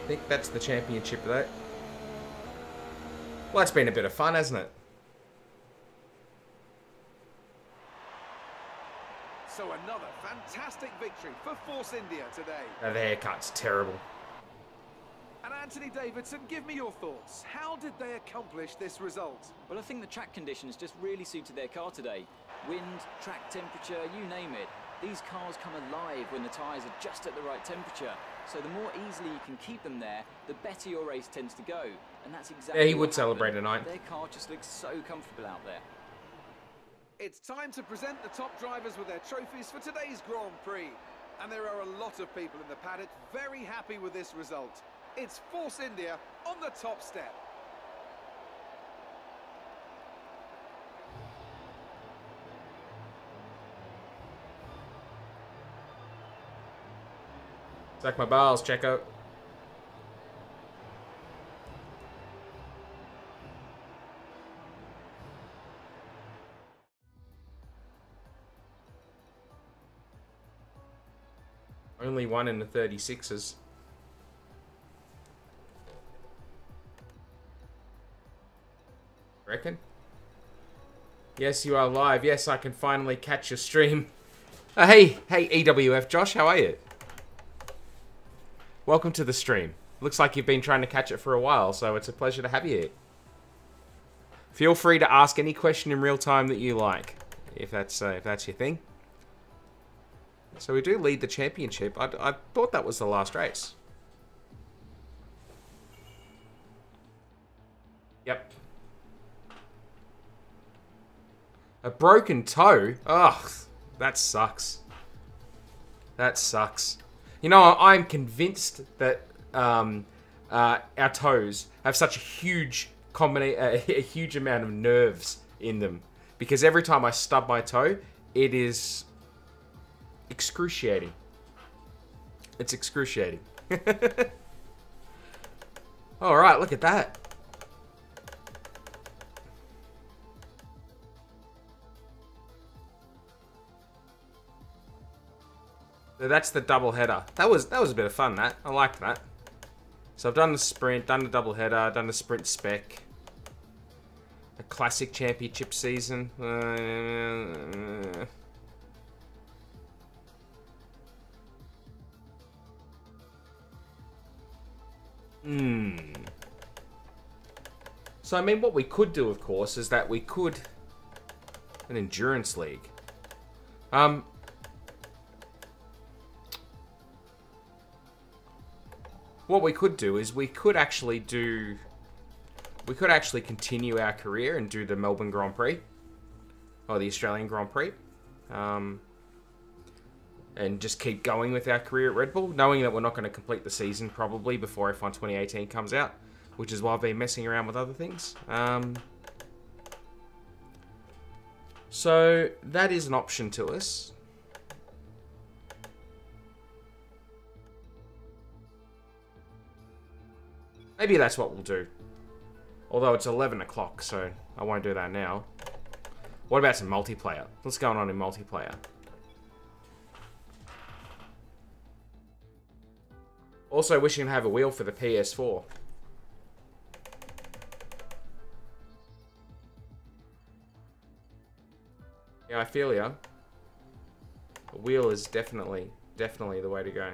I think that's the championship though. Well, it's been a bit of fun, hasn't it? So another fantastic victory for Force India today. Oh, the haircut's terrible. And Anthony Davidson, give me your thoughts. How did they accomplish this result? Well, I think the track conditions just really suited their car today. Wind, track temperature, you name it. These cars come alive when the tyres are just at the right temperature. So the more easily you can keep them there, the better your race tends to go. And that's exactly Yeah, he what would celebrate happened. tonight. Their car just looks so comfortable out there. It's time to present the top drivers with their trophies for today's Grand Prix. And there are a lot of people in the paddock very happy with this result. It's Force India on the top step. Suck my balls, Checo. Only one in the 36s. Reckon? Yes, you are live. Yes, I can finally catch your stream. Hey EWF Josh, how are you? Welcome to the stream. Looks like you've been trying to catch it for a while, so it's a pleasure to have you here. Feel free to ask any question in real time that you like, if that's your thing. So we do lead the championship. I thought that was the last race. Yep. A broken toe? Ugh, that sucks. That sucks. You know, I'm convinced that our toes have such a huge a huge amount of nerves in them, because every time I stub my toe, it is excruciating. It's excruciating. All right, look at that. So that's the double header. That was a bit of fun. That I liked that. So I've done the sprint, done the double header, done the sprint spec. A classic championship season. So I mean, what we could do, of course, is that we could an endurance league. What we could do is we could actually continue our career and do the Melbourne Grand Prix, or the Australian Grand Prix, and just keep going with our career at Red Bull, knowing that we're not going to complete the season probably before F1 2018 comes out, which is why I've been messing around with other things. So that is an option to us. Maybe that's what we'll do. Although it's 11 o'clock, so I won't do that now. What about some multiplayer? What's going on in multiplayer? Also wishing to have a wheel for the PS4. Yeah, I feel ya. A wheel is definitely the way to go.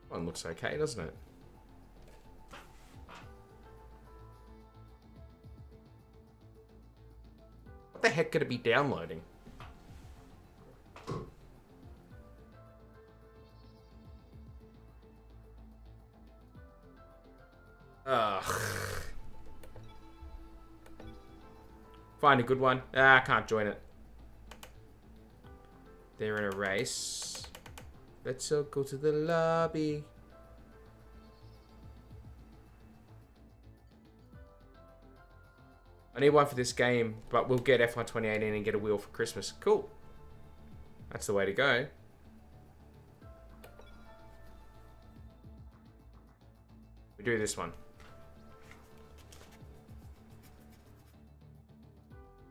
One looks okay, doesn't it? What the heck could it be downloading? Ugh. Find a good one. Ah, I can't join it. They're in a race. Let's all go to the lobby. I need one for this game, but we'll get F1 2018 and get a wheel for Christmas. Cool. That's the way to go. We do this one.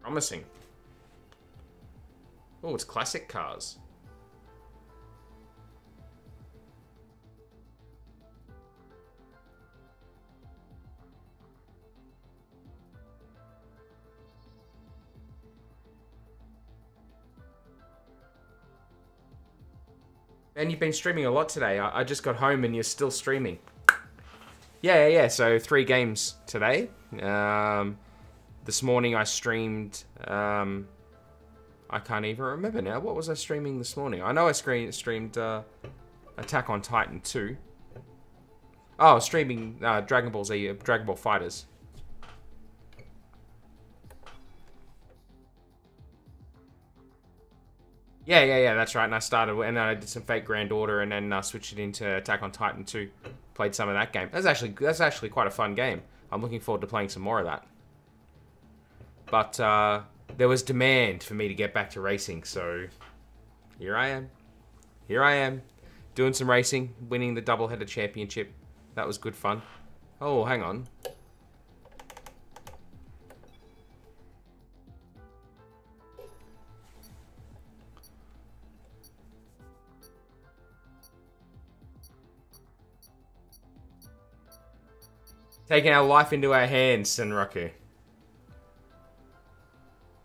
Promising. Oh, it's classic cars. And you've been streaming a lot today. I just got home and you're still streaming. Yeah. So 3 games today. This morning I streamed... I can't even remember now. What was I streaming this morning? I know I streamed Attack on Titan 2. Oh, I was streaming Dragon Ball Z, Dragon Ball Fighters. Yeah, that's right. And I started, and then I did some Fate Grand Order, and then switched it into Attack on Titan 2. Played some of that game. That's actually quite a fun game. I'm looking forward to playing some more of that. But there was demand for me to get back to racing, so here I am. Here I am, doing some racing, winning the double-header championship. That was good fun. Oh, hang on. Taking our life into our hands, Senraku.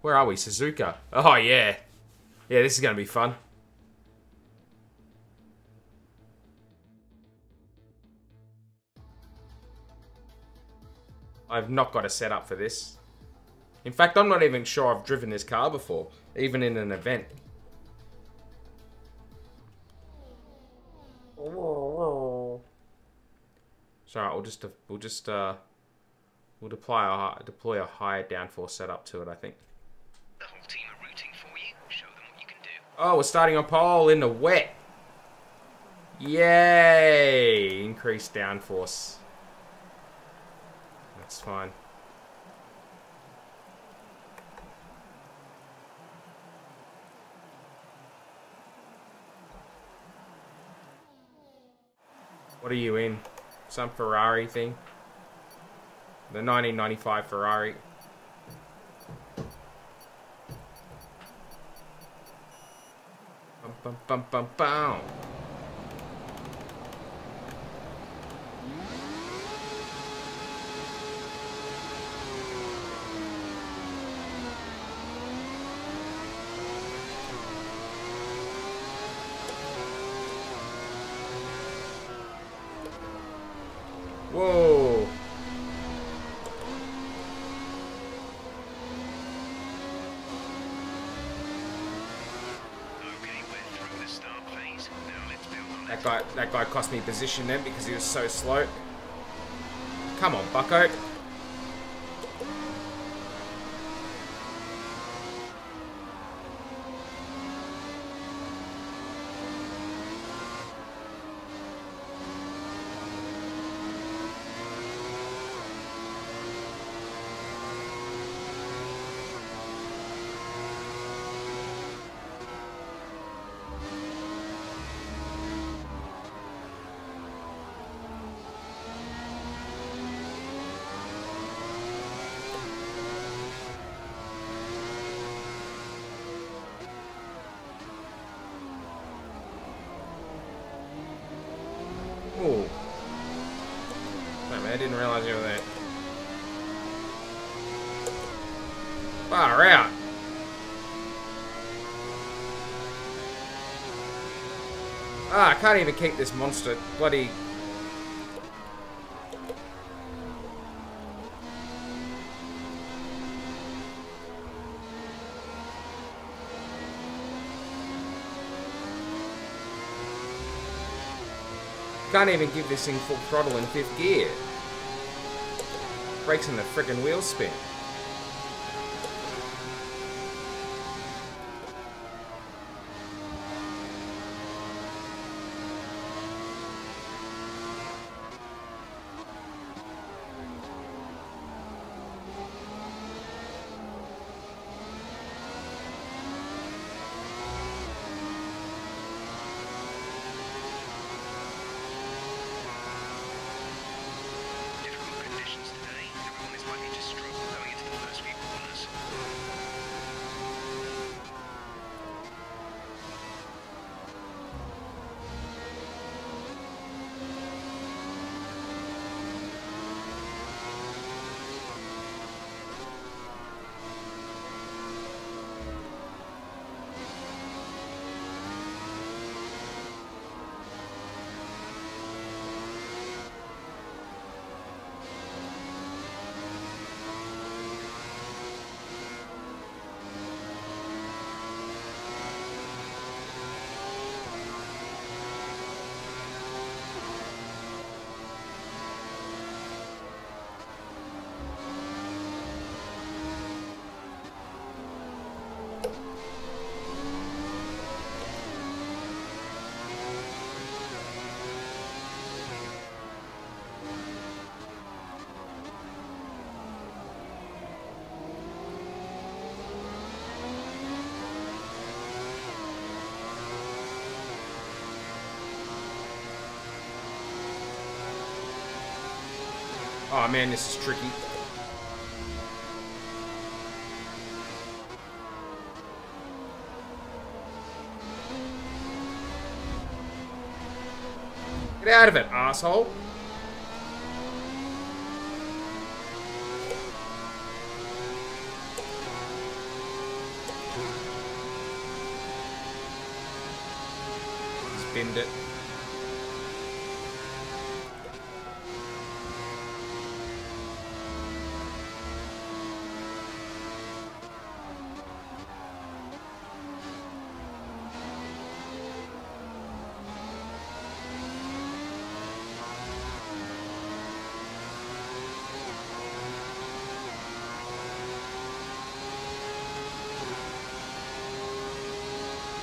Where are we? Suzuka. Oh, yeah. Yeah, this is going to be fun. I've not got a setup for this. In fact, I'm not even sure I've driven this car before, even in an event. So we'll deploy a higher downforce setup to it, I think. The whole team are rooting for you. Show them what you can do. Oh, we're starting on pole in the wet. Yay! Increased downforce. That's fine. What are you in? Some Ferrari thing? The 1995 Ferrari. Bum bum bum bum bum. Whoa. Okay, we're through the start phase. Now let's build on it. That guy cost me position then because he was so slow. Come on, bucko. didn't realize you were there. Far out. Ah, I can't even keep this monster bloody... Can't even give this thing full throttle in 5th gear. Brakes and the frickin' wheels spin. Difficult conditions today. Everyone is likely to struggle going into the first few corners. Oh man, this is tricky. Get out of it, asshole. Spinned it.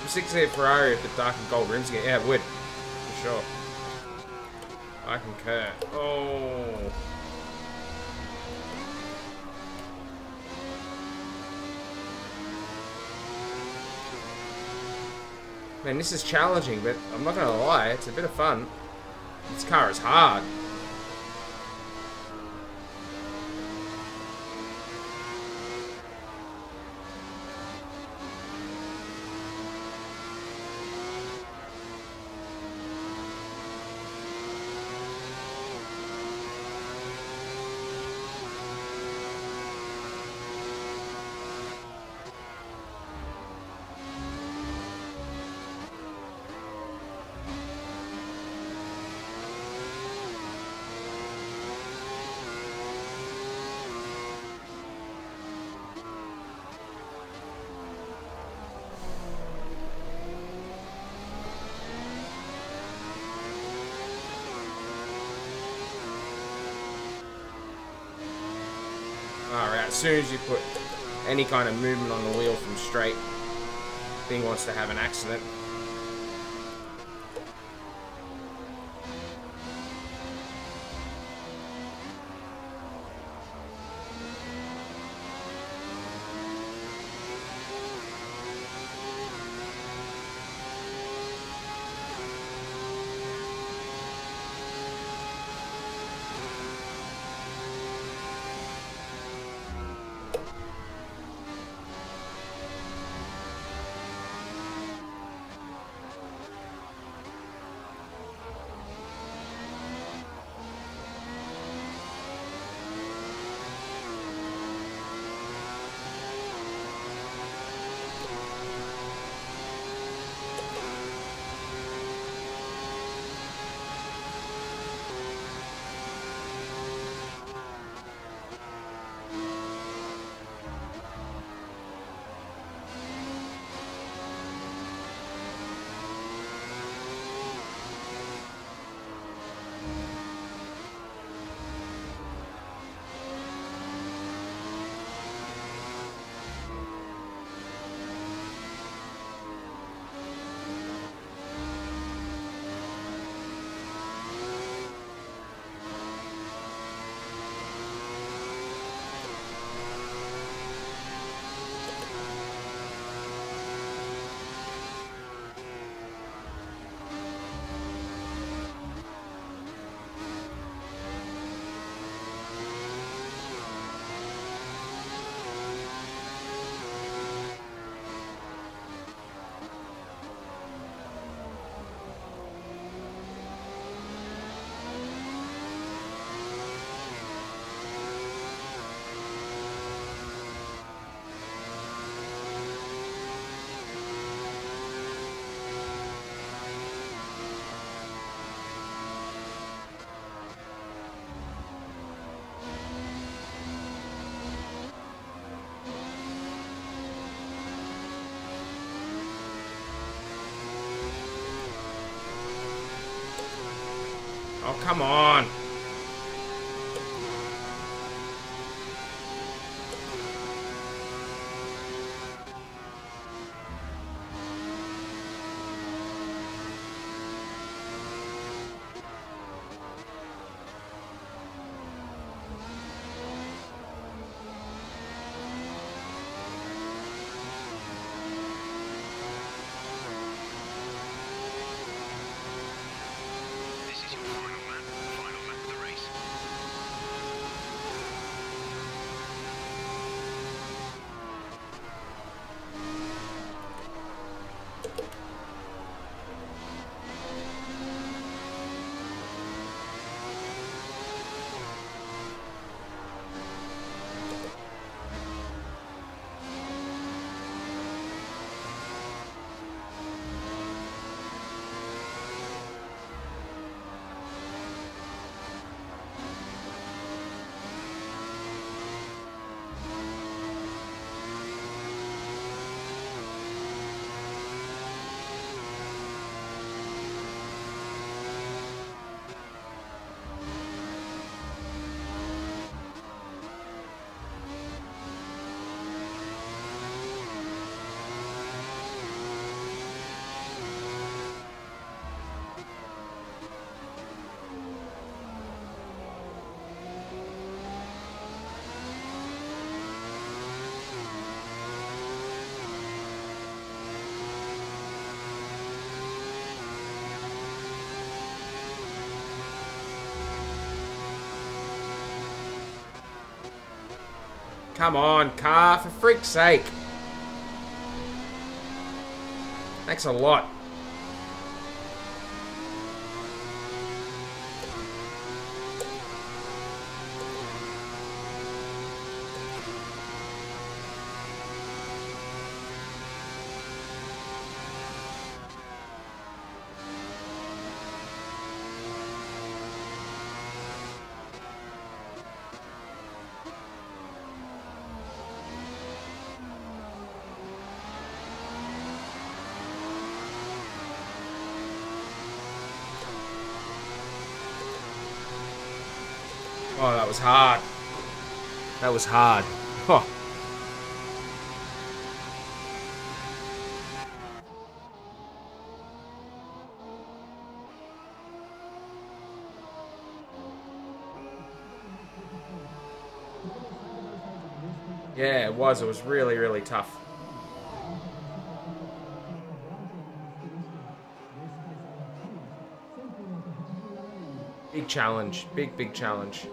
I'm sick to see a Ferrari with the dark and gold rims again. Yeah, it would. For sure. I concur. Oh. Man, this is challenging, but I'm not gonna lie, it's a bit of fun. This car is hard. Alright, as soon as you put any kind of movement on the wheel from straight, thing wants to have an accident. Oh, come on. This is your final lap of the race. Come on, car, for freak's sake. Thanks a lot. Oh, that was hard. That was hard. Huh. Yeah, it was. It was really, really tough. Big challenge. Big, big challenge.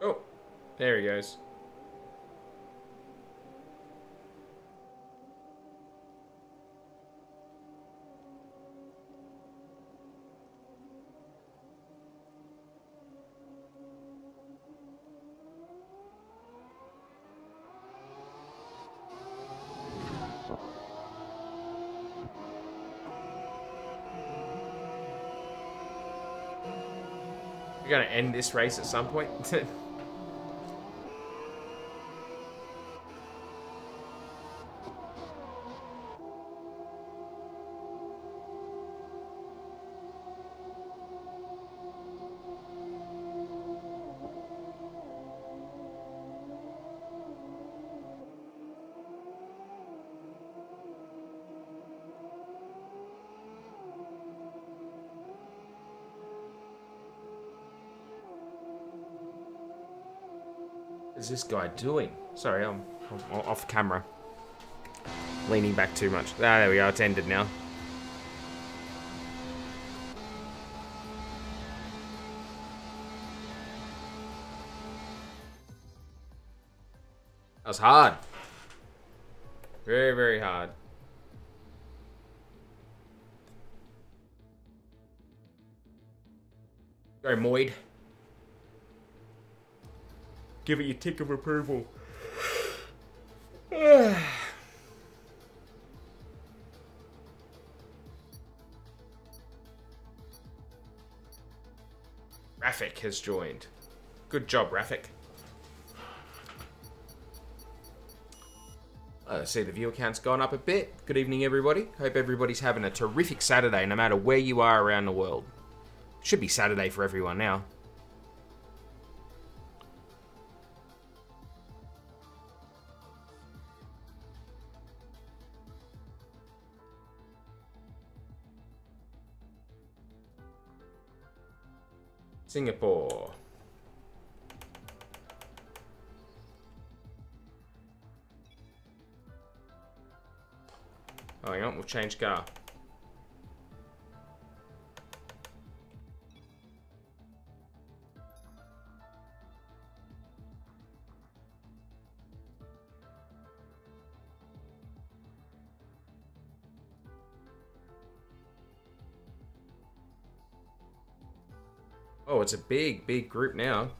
Oh, there he goes. We're gonna end this race at some point. is this guy doing? Sorry, I'm off camera. Leaning back too much. Ah, there we go. It's ended now. That was hard. Very, very hard. Go, Moid. Give it your tick of approval. Rafik has joined. Good job, Rafik. I see the viewer count's gone up a bit. Good evening, everybody. Hope everybody's having a terrific Saturday, no matter where you are around the world. Should be Saturday for everyone now. Singapore. Oh, hang on, we'll change car. Oh, it's a big, big group now.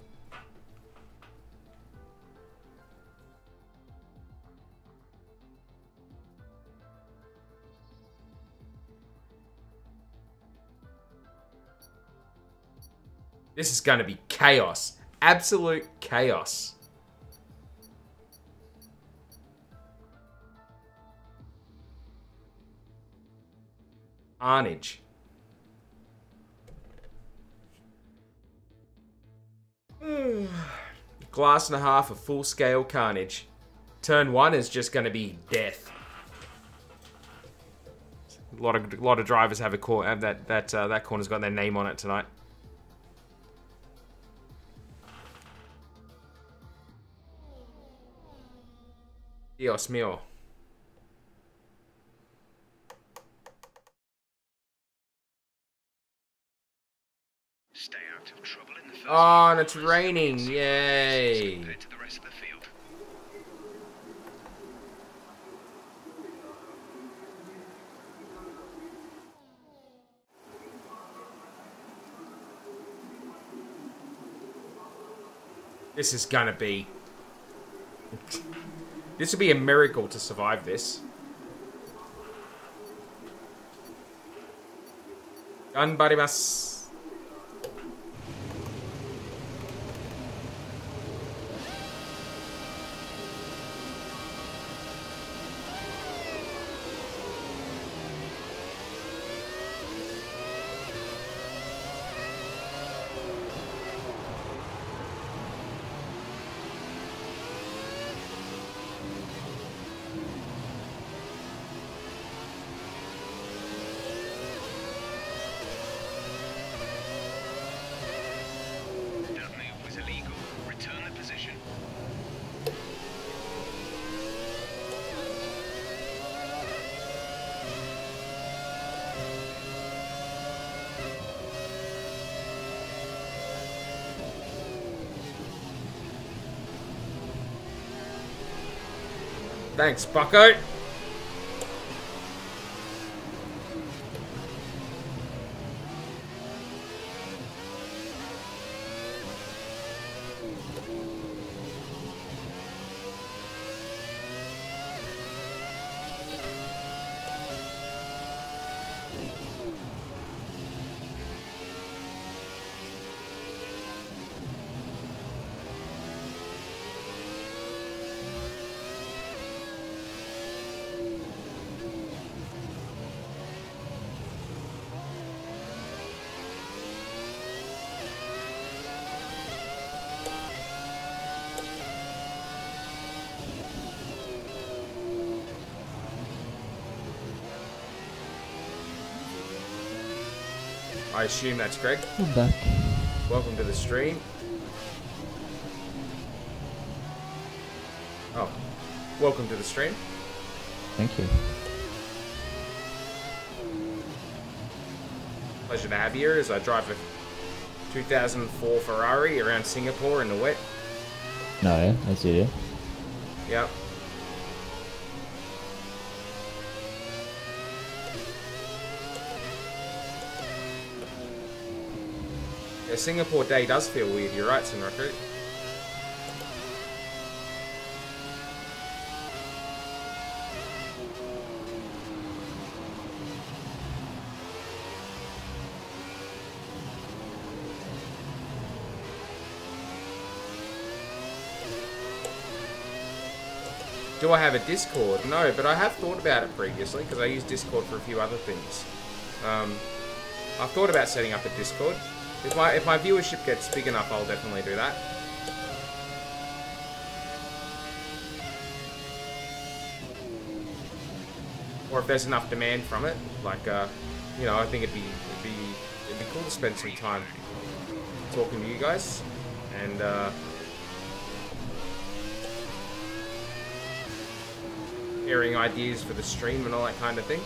This is going to be chaos. Absolute chaos. Carnage. Glass and a half of full-scale carnage. Turn 1 is just going to be death. A lot of drivers have that corner's got their name on it tonight. Dios mío. Stay out of trouble in the first Oh, and it's raining. Yay. compared to the rest of the field. This is gonna be... This would be a miracle to survive this. Ganbarimasu. That move was illegal. Return the position. Thanks, bucko. I assume that's Greg. I'm back. Welcome to the stream. Oh, welcome to the stream. Thank you. Pleasure to have you here as I drive a 2004 Ferrari around Singapore in the wet. No, I see it. Yep. Yeah, Singapore day does feel weird, you're right, Sinraku. Do I have a Discord? No, but I have thought about it previously because I use Discord for a few other things. I've thought about setting up a Discord. If my viewership gets big enough, I'll definitely do that. Or if there's enough demand from it, like you know, I think it'd be cool to spend some time talking to you guys and. Hearing ideas for the stream and all that kind of thing.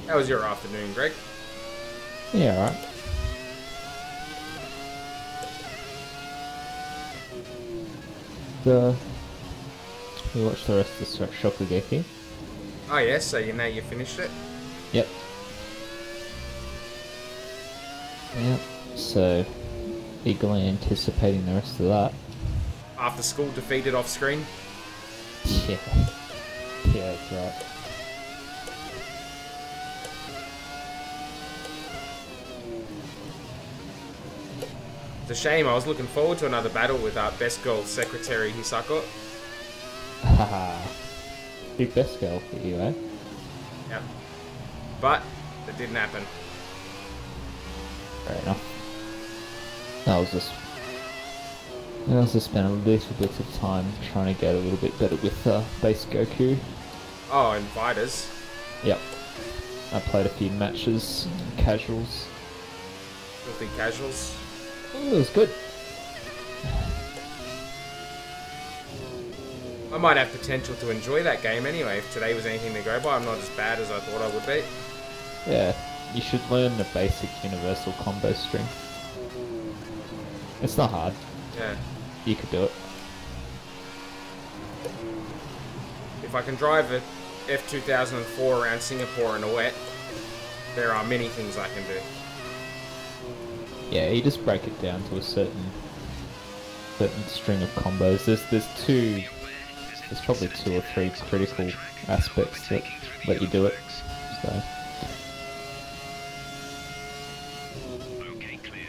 How was your afternoon, Greg? Yeah, alright. We watched the rest of Shokugeki. Oh yes, so you know you finished it? Yep. Yep. So, eagerly anticipating the rest of that. After school defeated off screen? Yeah. Yeah, that's right. It's a shame, I was looking forward to another battle with our best girl secretary Hisako. Haha. Big best girl for you, eh? Yep. But, it didn't happen. Fair enough. I was just spent a little bit of time trying to get a little bit better with base Goku. Oh, and fighters. Yep. I played a few matches, casuals. Filthy casuals. It was good. I might have potential to enjoy that game anyway. If today was anything to go by, I'm not as bad as I thought I would be. Yeah, you should learn the basic universal combo string. It's not hard. Yeah. You could do it. If I can drive a F2004 around Singapore in the wet, there are many things I can do. Yeah, you just break it down to a certain certain string of combos. There's probably 2 or 3 critical aspects that let you do it. So Okay, clear.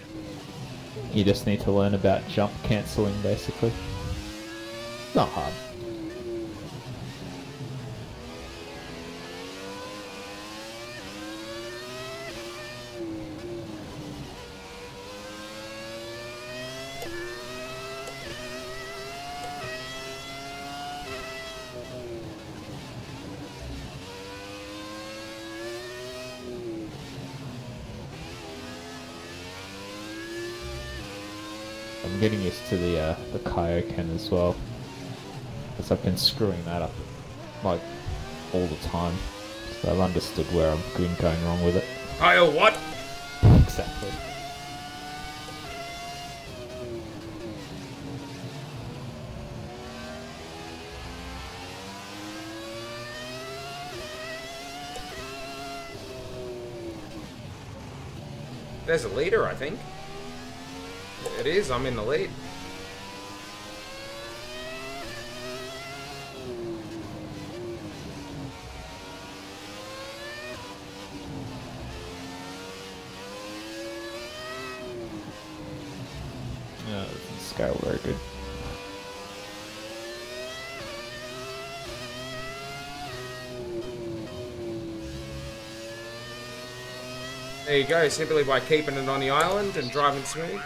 you just need to learn about jump cancelling, basically. It's not hard. I'm getting used to the Kaioken as well, because I've been screwing that up like all the time. So I've understood where I'm going wrong with it. Kyle, what? Exactly. There's a leader, I think. It is, I'm in the lead. Yeah, it doesn't scale very good. There you go, simply by keeping it on the island and driving smooth.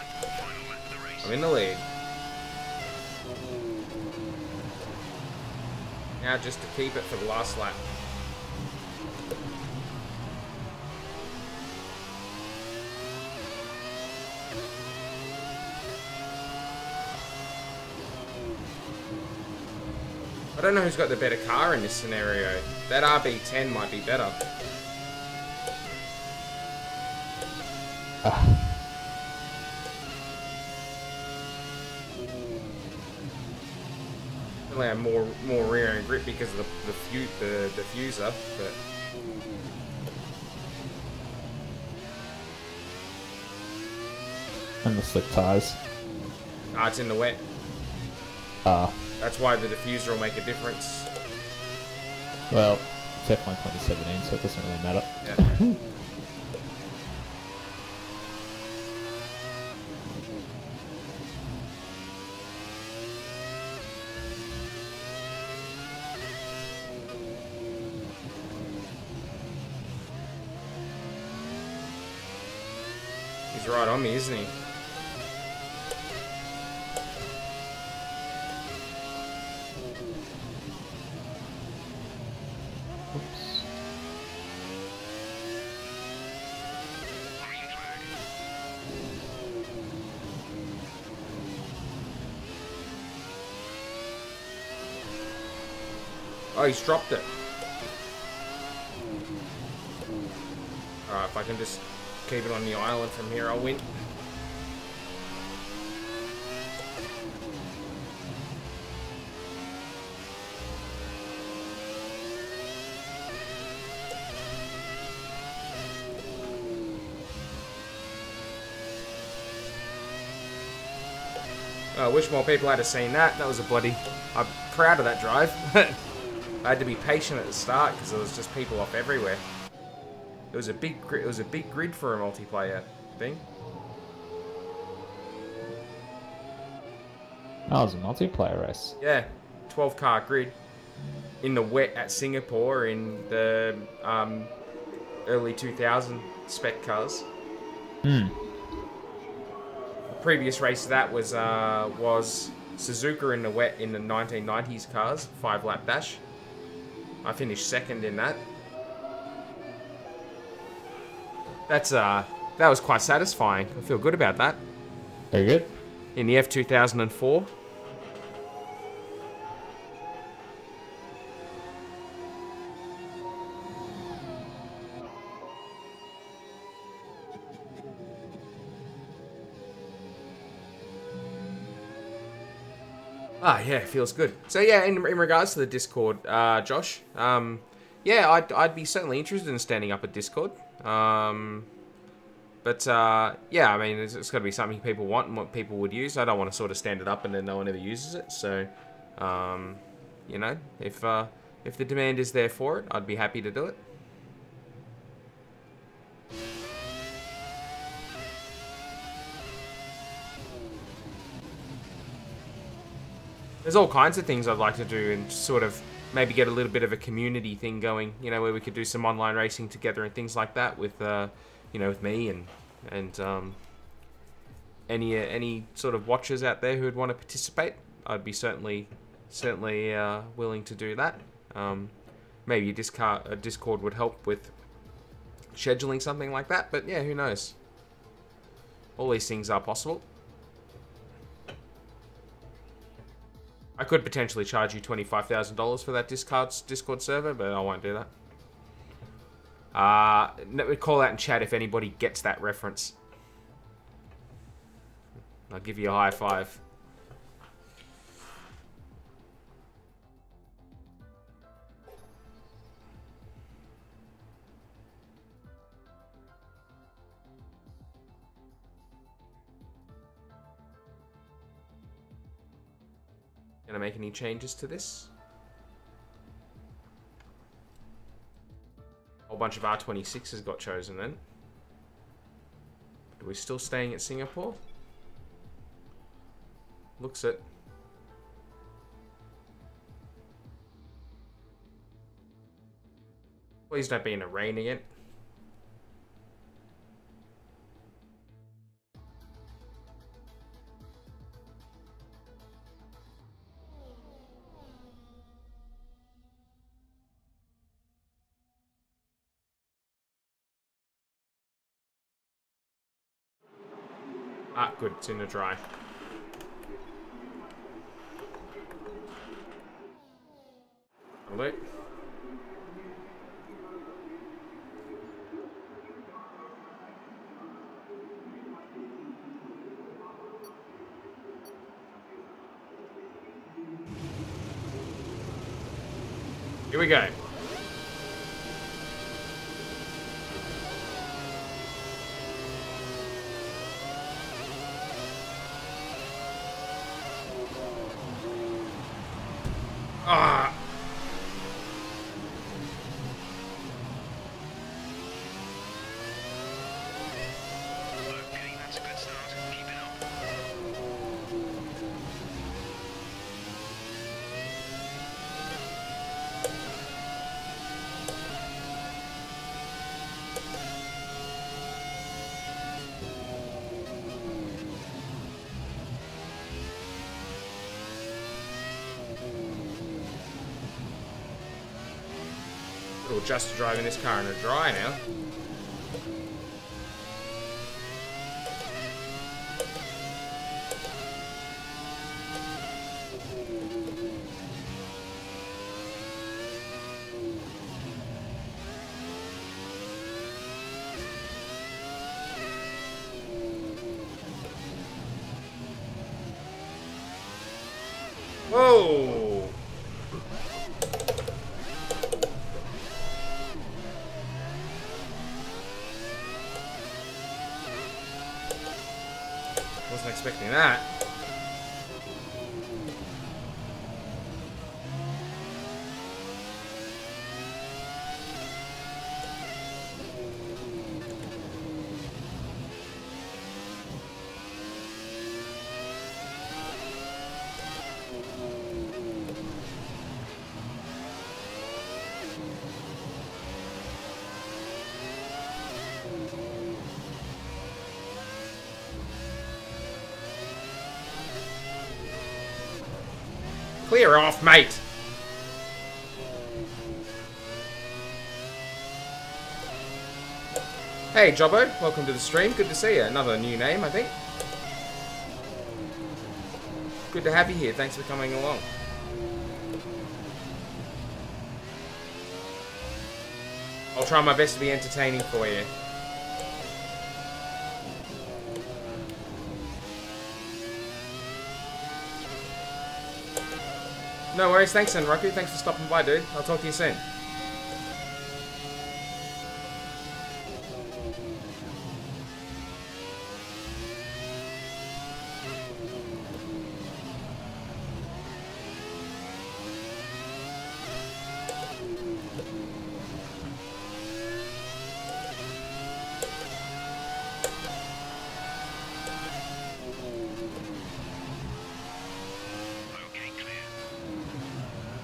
I'm in the lead. Now just to keep it for the last lap. I don't know who's got the better car in this scenario. That RB10 might be better. Probably have more rear end grip because of the diffuser, but And the slick tires. it's in the wet. That's why the diffuser will make a difference. Well, it's F1 2017, so it doesn't really matter. Yeah. He's right on me, isn't he? Oops. Oh, he's dropped it. Alright, if I can just keep it on the island from here, I'll win. I wish more people had seen that. That was a bloody... I'm proud of that drive. I had to be patient at the start because there was just people off everywhere. It was a big grid for a multiplayer thing. That was a multiplayer race. Yeah, 12-car grid in the wet at Singapore in the early 2000 spec cars. The previous race to that was Suzuka in the wet in the 1990s cars, 5-lap dash. I finished second in that. That was quite satisfying. I feel good about that. Very good. In the F2004. Yeah, feels good. So yeah, in regards to the Discord, Josh, yeah, I'd be certainly interested in standing up a Discord. But yeah, I mean, it's got to be something people want and what people would use. I don't want to sort of stand it up and then no one ever uses it. So, you know, if the demand is there for it, I'd be happy to do it. There's all kinds of things I'd like to do and sort of maybe get a little bit of a community thing going, you know, where we could do some online racing together and things like that with, you know, with me and any sort of watchers out there who would want to participate. I'd be certainly willing to do that. Maybe a Discord would help with scheduling something like that, but yeah, who knows? All these things are possible. I could potentially charge you $25,000 for that Discord server, but I won't do that. Call out in chat if anybody gets that reference. I'll give you a high five. Gonna make any changes to this? A whole bunch of R26s got chosen then. Are we still staying at Singapore? Looks it. Please don't be in the rain again. Ah, good. It's in the dry. Alert. Here we go. Ah. Okay, that's a good start. Keep it up. Little just driving this car in the dry now. Whoa! Wasn't expecting that. Clear off, mate! Hey, Jobbo. Welcome to the stream. Good to see you. Another new name, I think. Good to have you here. Thanks for coming along. I'll try my best to be entertaining for you. No worries, thanks Senraku, thanks for stopping by, dude. I'll talk to you soon.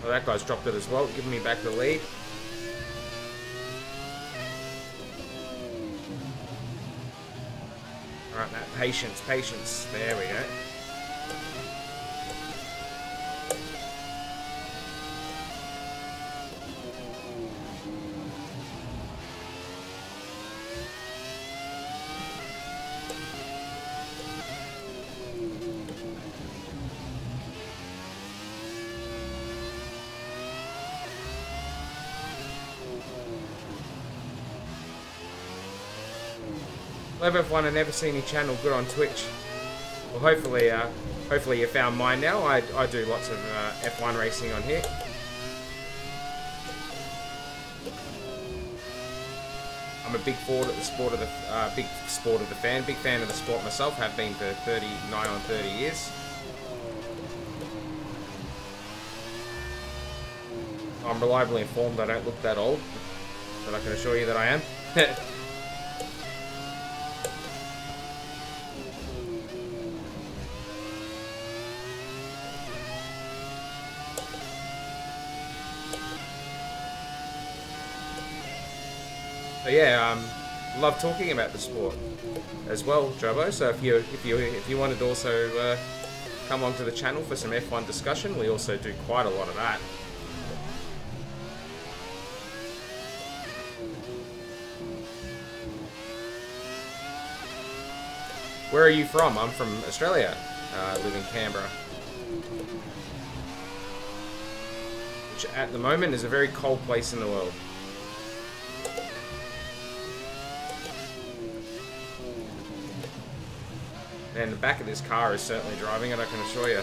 Well, that guy's dropped it as well, giving me back the lead. Alright, Matt, patience, patience. There we go. Love F1 and never seen any channel good on Twitch. Well, hopefully you found mine now. I do lots of F1 racing on here. I'm a big fan of the sport of the sport myself. Have been for 39 on 30 years. I'm reliably informed I don't look that old, but I can assure you that I am. So yeah, love talking about the sport as well, Jobo. So if you wanted to also come onto the channel for some F1 discussion, we also do quite a lot of that. Where are you from? I'm from Australia. I live in Canberra, which at the moment is a very cold place in the world. And the back of this car is certainly driving it, I can assure you.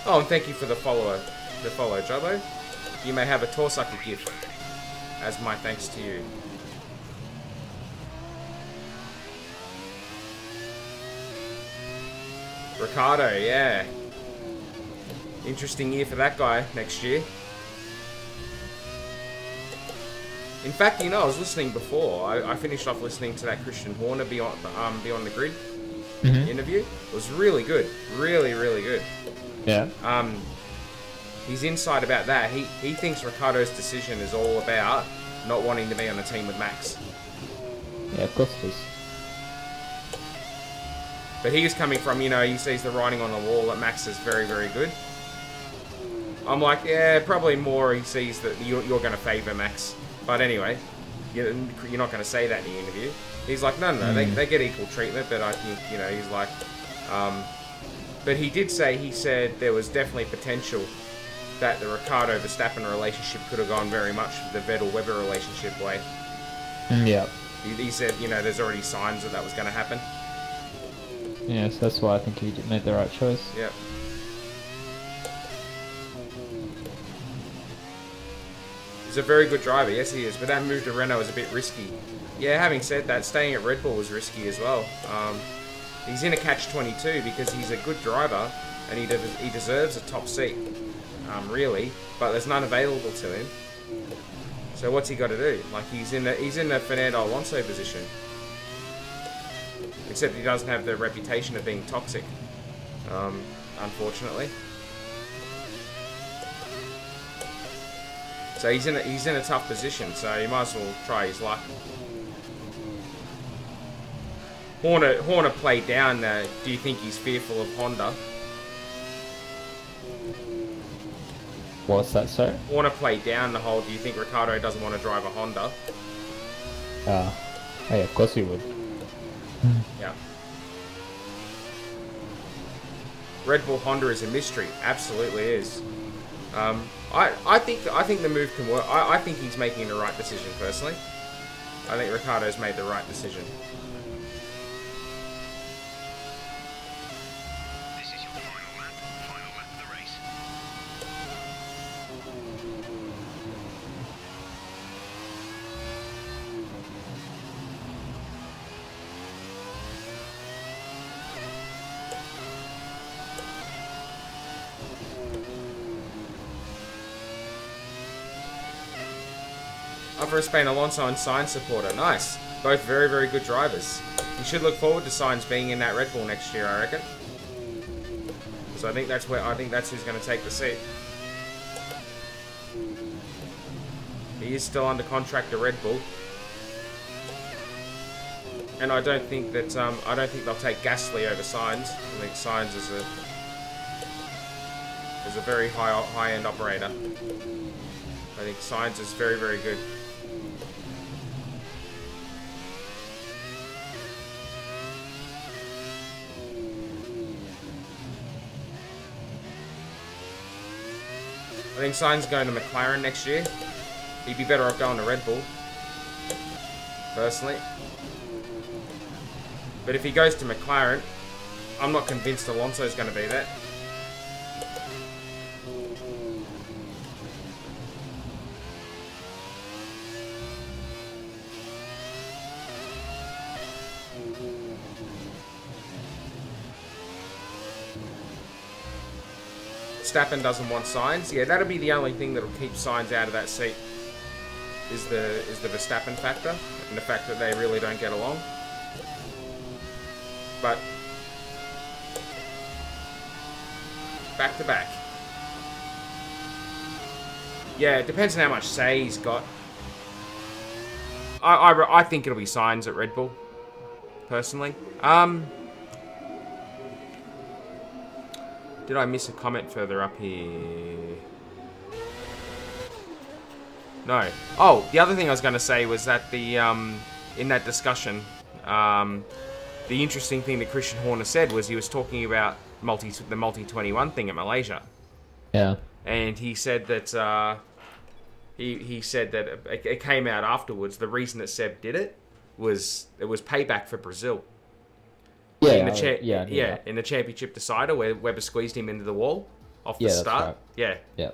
Oh, and thank you for the follow, Jobbo. You may have a Torsucker gift as my thanks to you. Ricardo, yeah. Interesting year for that guy next year. In fact, you know, I was listening before. I finished off listening to that Christian Horner Beyond the Grid interview. It was really good. Really, really good. Yeah. His insight about that, he thinks Ricardo's decision is all about not wanting to be on a team with Max. Yeah, of course it is. But he was coming from, you know, he sees the writing on the wall that Max is very, very good. I'm like, yeah, probably more he sees that you're going to favour Max. But anyway, you're not going to say that in the interview. He's like, no, they get equal treatment, but I think, you know, he's like... but he did say, he said there was definitely potential that the Ricciardo-Verstappen relationship could have gone very much the Vettel-Webber relationship way. Yeah. He said, you know, there's already signs that was going to happen. Yeah, so that's why I think he made the right choice. Yep. He's a very good driver, yes he is, but that move to Renault is a bit risky. Yeah, having said that, staying at Red Bull was risky as well. He's in a catch-22 because he's a good driver and he deserves a top seat, really, but there's none available to him. So what's he got to do? Like, he's in the Fernando Alonso position. Except he doesn't have the reputation of being toxic, unfortunately. So he's in a tough position. So you might as well try his luck. Horner played down. Do you think he's fearful of Honda? What's that, sir? Horner played down the whole. Do you think Ricciardo doesn't want to drive a Honda? Hey, of course he would. Yeah. Red Bull Honda is a mystery. Absolutely is. I think the move can work. I think he's making the right decision personally. I think Ricciardo's made the right decision. This is your final lap of the race. Alvaro Spain, Alonso and Sainz supporter. Nice. Both very, very good drivers. You should look forward to Sainz being in that Red Bull next year, I reckon. So I think that's who's going to take the seat. He is still under contract to Red Bull. And I don't think that they'll take Gasly over Sainz. I think Sainz is a very high-end operator. I think Sainz is very, very good. I think Sainz is going to McLaren next year. He'd be better off going to Red Bull, personally. But if he goes to McLaren, I'm not convinced Alonso's going to be there. Verstappen doesn't want Sainz. Yeah, that'll be the only thing that'll keep Sainz out of that seat. Is the Verstappen factor and the fact that they really don't get along. But back to back. Yeah, it depends on how much say he's got. I think it'll be Sainz at Red Bull, personally. Did I miss a comment further up here? No. Oh, the other thing I was going to say was that the in that discussion, the interesting thing that Christian Horner said was he was talking about the multi-21 thing at Malaysia. Yeah. And he said that he said that it came out afterwards. The reason that Seb did it was payback for Brazil. Yeah, In the championship decider where Webber squeezed him into the wall off the start. Right. Yeah. Yeah.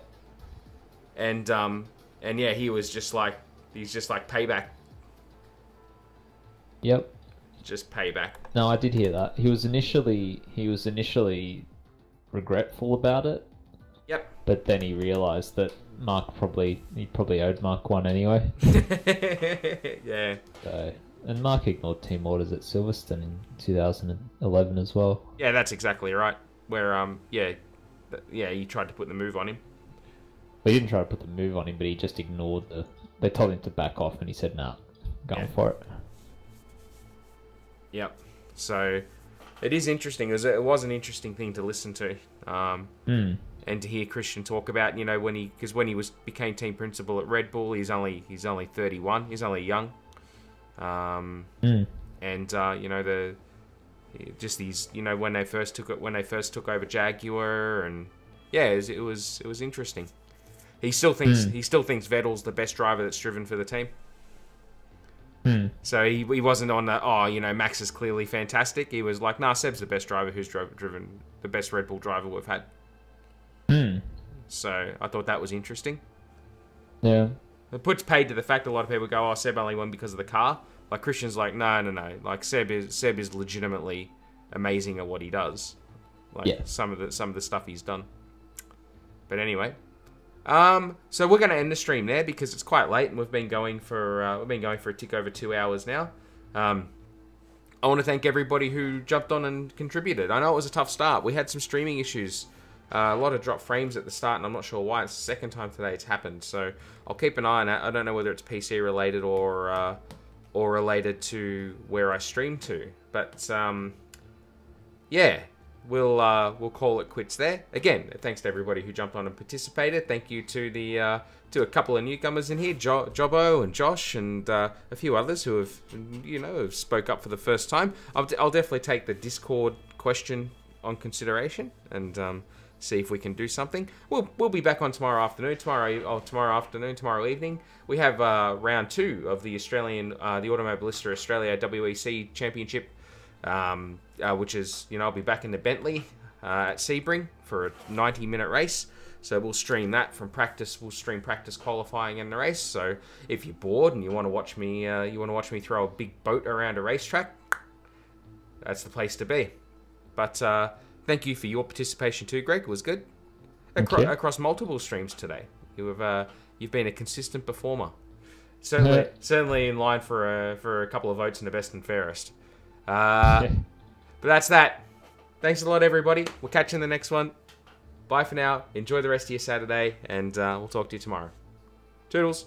And yeah, he's just like payback. Yep. Just payback. No, I did hear that. He was initially regretful about it. Yep. But then he realised that he probably owed Mark one anyway. Yeah. So, and Mark ignored team orders at Silverstone in 2011 as well. Yeah, that's exactly right. Where he tried to put the move on him. Well, he didn't try to put the move on him, but he just ignored they told him to back off, and he said, "Nah, going for it." Yep. So it is interesting. It was an interesting thing to listen to, and to hear Christian talk about. You know, when he became team principal at Red Bull, he's only 31. He's only young. And you know when they first took over Jaguar, and yeah, it was interesting. He still thinks Vettel's the best driver that's driven for the team. So he wasn't on the Max is clearly fantastic. He was like, nah, Seb's the best driver who's driven the best Red Bull driver we've had. So I thought that was interesting. Yeah. It puts paid to the fact a lot of people go, oh, Seb only won because of the car. Like Christian's like, no. Like Seb is legitimately amazing at what he does. Like some of the stuff he's done. But anyway, so we're going to end the stream there because it's quite late and we've been going for a tick over 2 hours now. I want to thank everybody who jumped on and contributed. I know it was a tough start. We had some streaming issues. A lot of drop frames at the start, and I'm not sure why. It's the second time today it's happened, so I'll keep an eye on that. I don't know whether it's PC related or related to where I stream to, but yeah, we'll call it quits there. Again, thanks to everybody who jumped on and participated. Thank you to a couple of newcomers in here, Jobbo and Josh, and a few others who have spoke up for the first time. I'll definitely take the Discord question on consideration and see if we can do something. We'll be back on tomorrow evening. We have round 2 of the the Automobilista Australia WEC Championship, which is, I'll be back in the Bentley at Sebring for a 90-minute race. So we'll stream that from practice. We'll stream practice qualifying and the race. So if you're bored and you want to watch me, throw a big boat around a racetrack, that's the place to be. But thank you for your participation too, Greg. It was good. Across multiple streams today. You've been a consistent performer. Certainly in line for a couple of votes in the best and fairest. But that's that. Thanks a lot, everybody. We'll catch you in the next one. Bye for now. Enjoy the rest of your Saturday, and we'll talk to you tomorrow. Toodles.